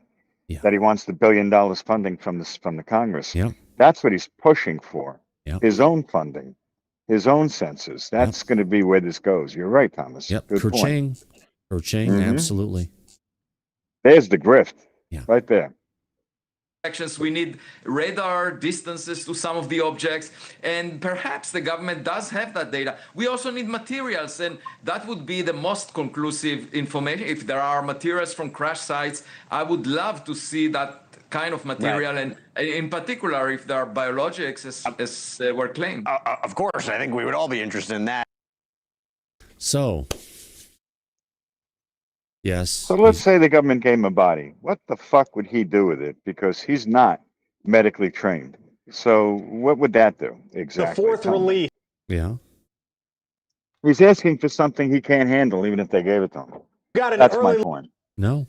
Yeah. That he wants the $1 billion funding from the Congress. Yeah. That's what he's pushing for. Yeah. His own funding, his own sensors. That's going to be where this goes. You're right, Thomas. Yep. Good point. Absolutely. There's the grift, right there. We need radar distances to some of the objects, and perhaps the government does have that data. We also need materials, and that would be the most conclusive information. If there are materials from crash sites, I would love to see that kind of material, and in particular, if there are biologics, as were claimed. Of course, I think we would all be interested in that. So... Yes. So let's say the government gave him a body. What the fuck would he do with it? Because he's not medically trained. So what would that do exactly? The fourth release. Yeah. He's asking for something he can't handle, even if they gave it to him. That's my point. No.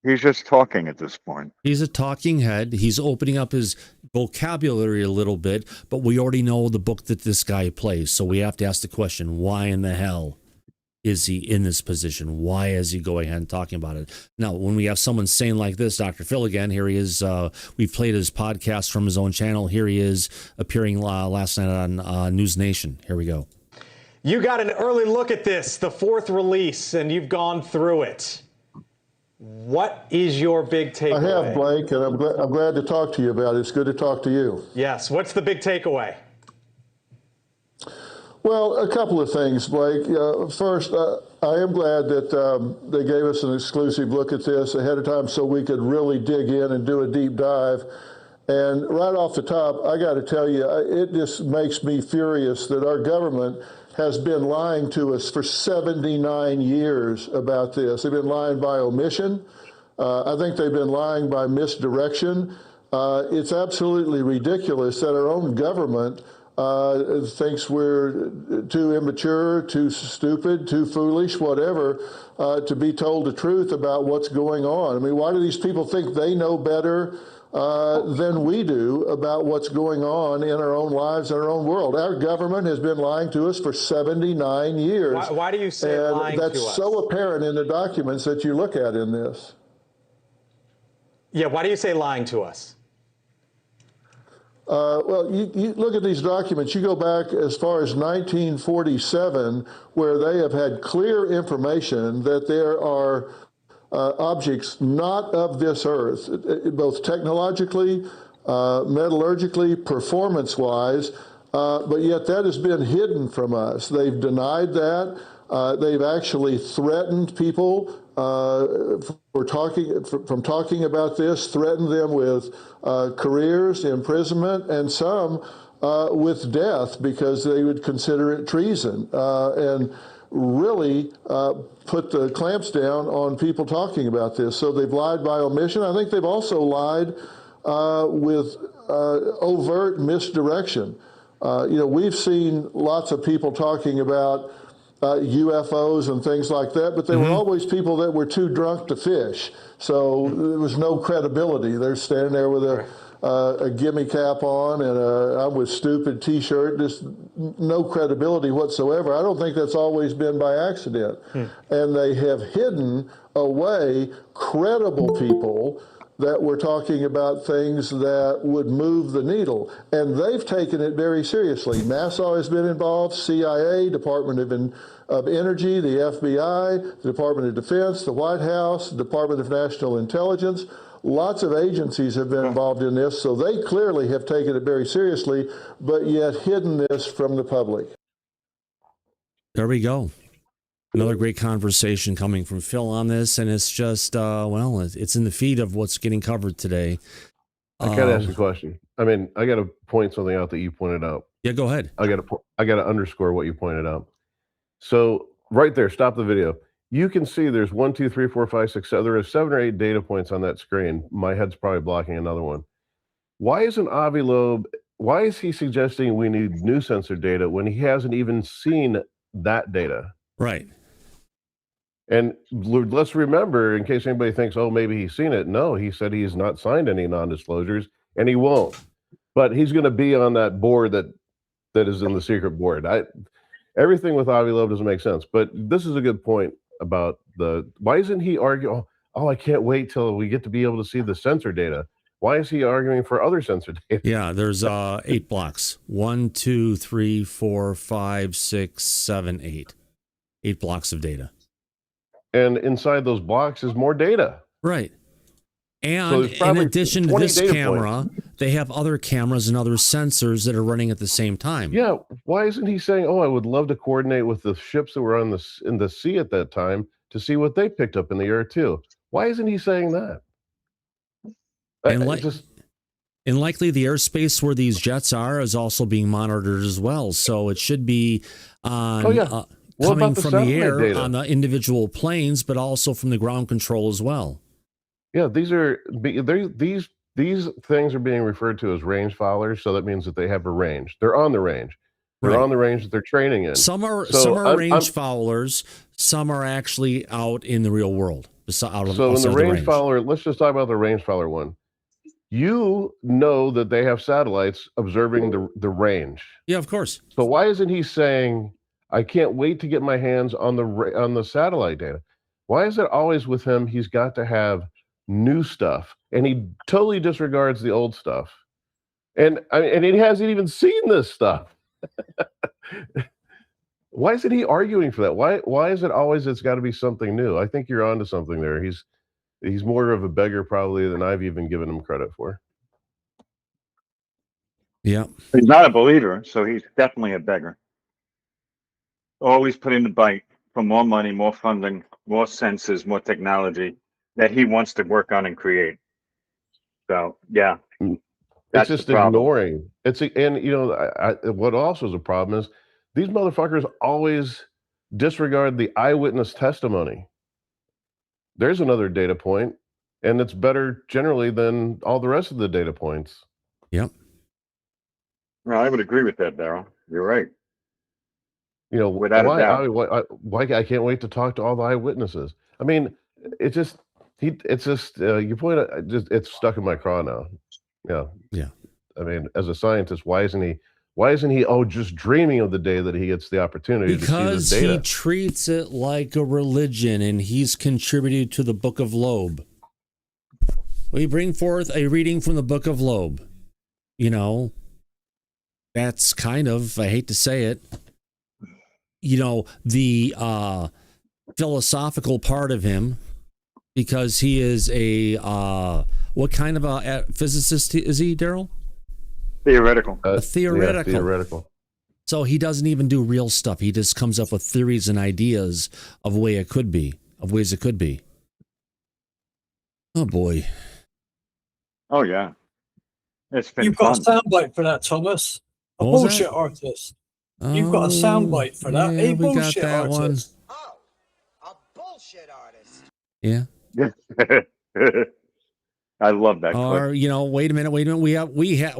He's just talking at this point. He's a talking head. He's opening up his vocabulary a little bit, but we already know the book that this guy plays. So we have to ask the question, why in the hell is he in this position? Why is he going ahead and talking about it? Now, when we have someone saying like this, Dr. Phil again, here he is. We've played his podcast from his own channel. Here he is appearing last night on News Nation. Here we go. You got an early look at this, the fourth release, and you've gone through it. What is your big takeaway? I have, Blake, and I'm glad to talk to you about it. It's good to talk to you. Yes. What's the big takeaway? Well, a couple of things, Blake. First, I am glad that they gave us an exclusive look at this ahead of time so we could really dig in and do a deep dive. And right off the top, I got to tell you, it just makes me furious that our government has been lying to us for 79 years about this. They've been lying by omission. I think they've been lying by misdirection. It's absolutely ridiculous that our own government thinks we're too immature, too stupid, too foolish, whatever, to be told the truth about what's going on. I mean, why do these people think they know better than we do about what's going on in our own lives and our own world? Our government has been lying to us for 79 years. Why do you say lying to us? That's so apparent in the documents that you look at in this. Yeah, why do you say lying to us? Well, you look at these documents, you go back as far as 1947, where they have had clear information that there are objects not of this earth, both technologically, metallurgically, performance-wise, but yet that has been hidden from us. They've denied that. They've actually threatened people from talking about this, threatened them with careers, imprisonment, and some with death because they would consider it treason, and really put the clamps down on people talking about this. So they've lied by omission. I think they've also lied with overt misdirection. We've seen lots of people talking about UFOs and things like that, but there were always people that were too drunk to fish. So there was no credibility. They're standing there with a gimme cap on and a I'm with stupid t-shirt, just no credibility whatsoever. I don't think that's always been by accident. And they have hidden away credible people that were talking about things that would move the needle. And they've taken it very seriously. NASA has been involved, CIA, Department of Energy, the FBI, the Department of Defense, the White House, the Department of National Intelligence. Lots of agencies have been involved in this, so they clearly have taken it very seriously, but yet hidden this from the public. There we go. Another great conversation coming from Phil on this, and it's just, it's in the feed of what's getting covered today. I gotta ask a question. I mean, I gotta point something out that you pointed out. Yeah, go ahead. I gotta underscore what you pointed out. So right there, stop the video. You can see there's 1, 2, 3, 4, 5, 6, 7. There are 7 or 8 data points on that screen. My head's probably blocking another one. Why isn't Avi Loeb? Why is he suggesting we need new sensor data when he hasn't even seen that data? Right. And let's remember, in case anybody thinks, oh, maybe he's seen it. No, he said he's not signed any non-disclosures, and he won't. But he's going to be on that board that is in the secret board. Everything with Avi Loeb doesn't make sense. But this is a good point about why isn't he arguing, I can't wait till we get to be able to see the sensor data. Why is he arguing for other sensor data? Yeah, there's 8 blocks. 1, 2, 3, 4, 5, 6, 7, 8. 8 blocks of data. And inside those blocks is more data. Right. And so in addition to this camera, they have other cameras and other sensors that are running at the same time. Yeah. Why isn't he saying, I would love to coordinate with the ships that were in the sea at that time to see what they picked up in the air too? Why isn't he saying that? And likely the airspace where these jets are is also being monitored as well. So it should be on coming from the air data on the individual planes, but also from the ground control as well. Yeah, these things are being referred to as range followers, so that means that they have a range. They're on the range. They're on the range that they're training in. Some are range followers. Some are actually out in the real world. So in the range follower, let's just talk about the range follower one. You know that they have satellites observing the range. Yeah, of course. So why isn't he saying, I can't wait to get my hands on the satellite data? Why is it always with him? He's got to have new stuff, and he totally disregards the old stuff. And he hasn't even seen this stuff. Why isn't he arguing for that? Why is it always it's got to be something new? I think you're onto something there. He's more of a beggar probably than I've even given him credit for. Yeah. He's not a believer, so he's definitely a beggar. Always putting the bite for more money, more funding, more sensors, more technology that he wants to work on and create. So, yeah. It's just ignoring. What also is a problem is these motherfuckers always disregard the eyewitness testimony. There's another data point, and it's better generally than all the rest of the data points. Yep. Well, I would agree with that, Daryl. You're right. Without a doubt. Why I can't wait to talk to all the eyewitnesses. I mean, it's just you point out, it's stuck in my craw now. Yeah. I mean, as a scientist, why isn't he just dreaming of the day that he gets the opportunity to see this data? Because he treats it like a religion, and he's contributed to the Book of Loeb. We bring forth a reading from the Book of Loeb. That's kind of, I hate to say it, the philosophical part of him, because he is what kind of a physicist is he, Daryl? Theoretical. A theoretical. Yeah, theoretical. So he doesn't even do real stuff. He just comes up with theories and ideas of ways it could be. Oh boy. Oh yeah. It's been You've got a soundbite for that, Thomas. A bullshit artist. You've got a soundbite for that. Yeah, A we got bullshit that artist. Yeah. I love that Or, clip. you know, wait a minute. We have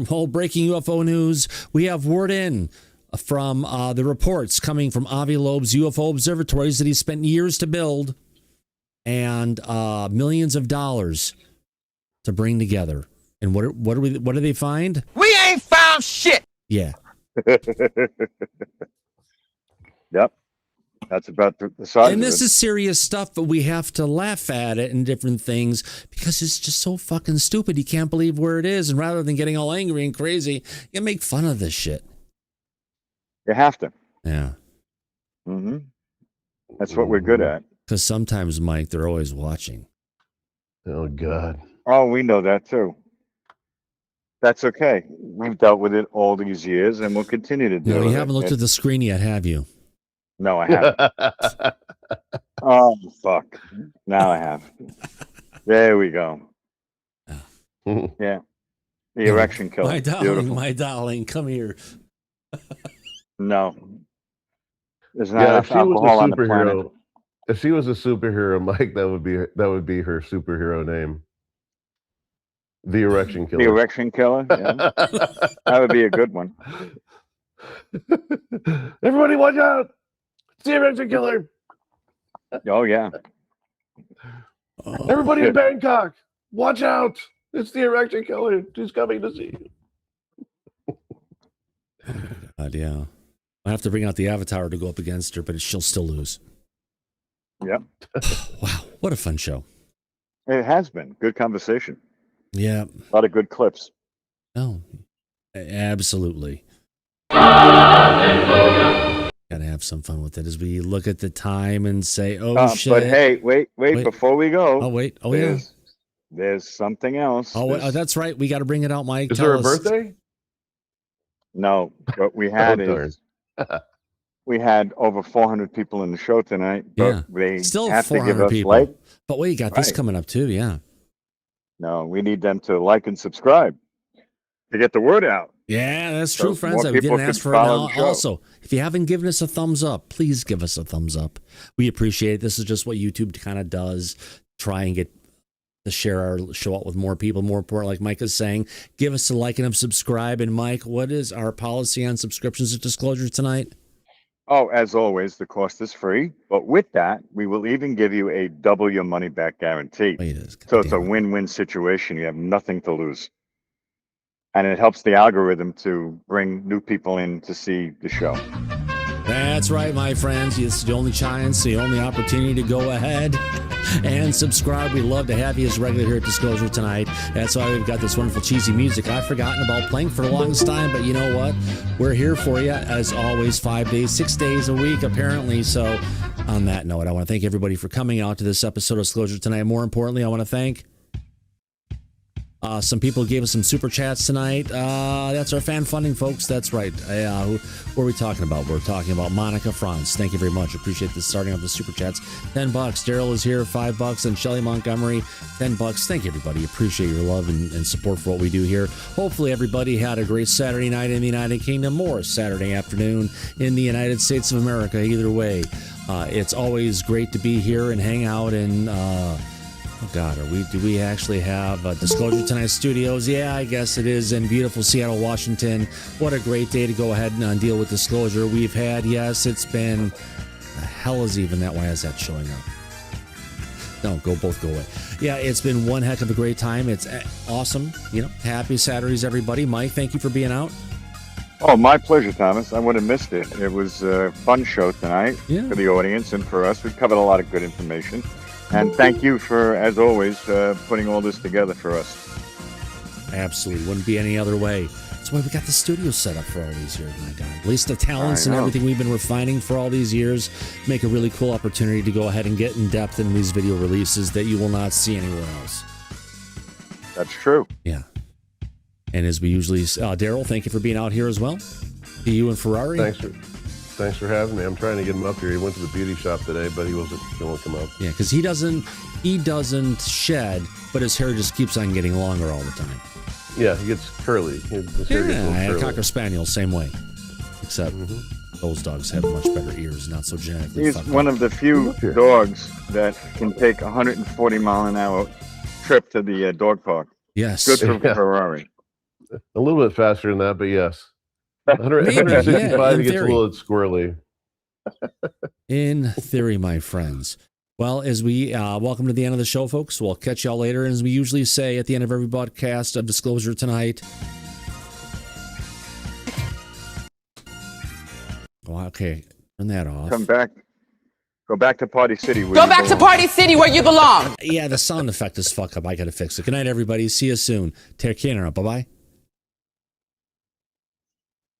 whole breaking UFO news. We have word in from the reports coming from Avi Loeb's UFO observatories that he spent years to build and millions of dollars to bring together. And what do they find? We ain't found shit. Yeah. Yep. That's about the size And of this it. is serious stuff, but we have to laugh at it and different things because it's just so fucking stupid. You can't believe where it is. And rather than getting all angry and crazy, you make fun of this shit. You have to. Yeah. Mm-hmm. That's what we're good at. Because sometimes, Mike, they're always watching. Oh, God. Oh, we know that too. That's okay. We've dealt with it all these years, and we'll continue to do it. You haven't looked at the screen yet, have you? No, I haven't. Oh, fuck. Now I have. There we go. Yeah. The erection killer. My darling, come here. No. There's not enough alcohol on the planet. If she was a superhero, Mike, that would be her superhero name. The erection killer. The erection killer? Yeah. That would be a good one. Everybody watch out! It's the erection killer! Oh, yeah. Everybody in Bangkok, watch out! It's the erection killer. She's coming to see you. God, yeah. I have to bring out the Avatar to go up against her, but she'll still lose. Yep. Wow, what a fun show. It has been. Good conversation. Yeah. A lot of good clips. Oh, absolutely. Gotta have some fun with it as we look at the time and say, shit. But hey, wait, before we go. Oh, wait. Oh, yeah. There's something else. Oh, that's right. We got to bring it out, Mike. Is there a birthday? No, what we had is we had over 400 people in the show tonight. But Yeah. they Still have to 400 give us people. like. But wait, you got this Right. coming up too, yeah. No, we need them to like and subscribe to get the word out. Yeah, that's So true, friends. more We people didn't ask can for it. follow the show. Also, if you haven't given us a thumbs up, please give us a thumbs up. We appreciate it. This is just what YouTube kind of does. Try and get to share our show out with more people. More important, like Mike is saying, give us a like and a subscribe. And Mike, what is our policy on subscriptions at Disclosure tonight? Oh, as always, the cost is free. But with that, we will even give you a double your money back guarantee. So it's a win-win situation. You have nothing to lose. And it helps the algorithm to bring new people in to see the show. That's right, my friends. It's the only chance, the only opportunity to go ahead and subscribe. We'd love to have you as regular here at Disclosure tonight. That's why we've got this wonderful cheesy music I've forgotten about playing for the longest time, but you know what? We're here for you, as always, 5 days, 6 days a week, apparently. So on that note, I want to thank everybody for coming out to this episode of Disclosure tonight. More importantly, I want to thank some people gave us some super chats tonight. That's our fan funding, folks. That's right. Who are we talking about? We're talking about Monica Franz. Thank you very much. Appreciate this starting off the super chats. $10. Daryl is here, $5. And Shelly Montgomery, $10. Thank you, everybody. Appreciate your love and support for what we do here. Hopefully, everybody had a great Saturday night in the United Kingdom or Saturday afternoon in the United States of America. Either way, it's always great to be here and hang out and. Oh God, do we actually have Disclosure Tonight Studios? Yeah, I guess it is in beautiful Seattle, Washington. What a great day to go ahead and deal with Disclosure. We've had, yes, it's been, the hell is even that? Why is that showing up? No, both go away. Yeah, it's been one heck of a great time. It's awesome. You know, happy Saturdays, everybody. Mike, thank you for being out. Oh, my pleasure, Thomas. I would have missed it. It was a fun show tonight for the audience and for us. We've covered a lot of good information. And thank you for, as always, putting all this together for us. Absolutely. Wouldn't be any other way. That's why we got the studio set up for all these years, my God. At least the talents and everything we've been refining for all these years make a really cool opportunity to go ahead and get in depth in these video releases that you will not see anywhere else. That's true. Yeah. And as we usually, Daryl, thank you for being out here as well. To you and Ferrari. Thanks for having me. I'm trying to get him up here. He went to the beauty shop today, but he won't come up. Yeah, because he doesn't shed, but his hair just keeps on getting longer all the time. Yeah, he gets curly. His hair gets a little I had a curly. Cocker Spaniel, same way. Except those dogs have much better ears, not so genetically He's fucked one up. of the few dogs that can take 140 mile an hour trip to the dog park. Yes. Good for Yeah. Ferrari. A little bit faster than that, but yes. Maybe, 165, yeah, in it gets theory. a little squirrely. In theory, my friends. Well, as we welcome to the end of the show, folks. We'll catch y'all later. As we usually say at the end of every broadcast of Disclosure Tonight. Oh, okay, turn that off. Come back. Go back to Party City. Go back to Party City where you belong. Yeah, the sound effect is fuck up. I gotta fix it. Good night, everybody. See you soon. Take care now. Bye-bye.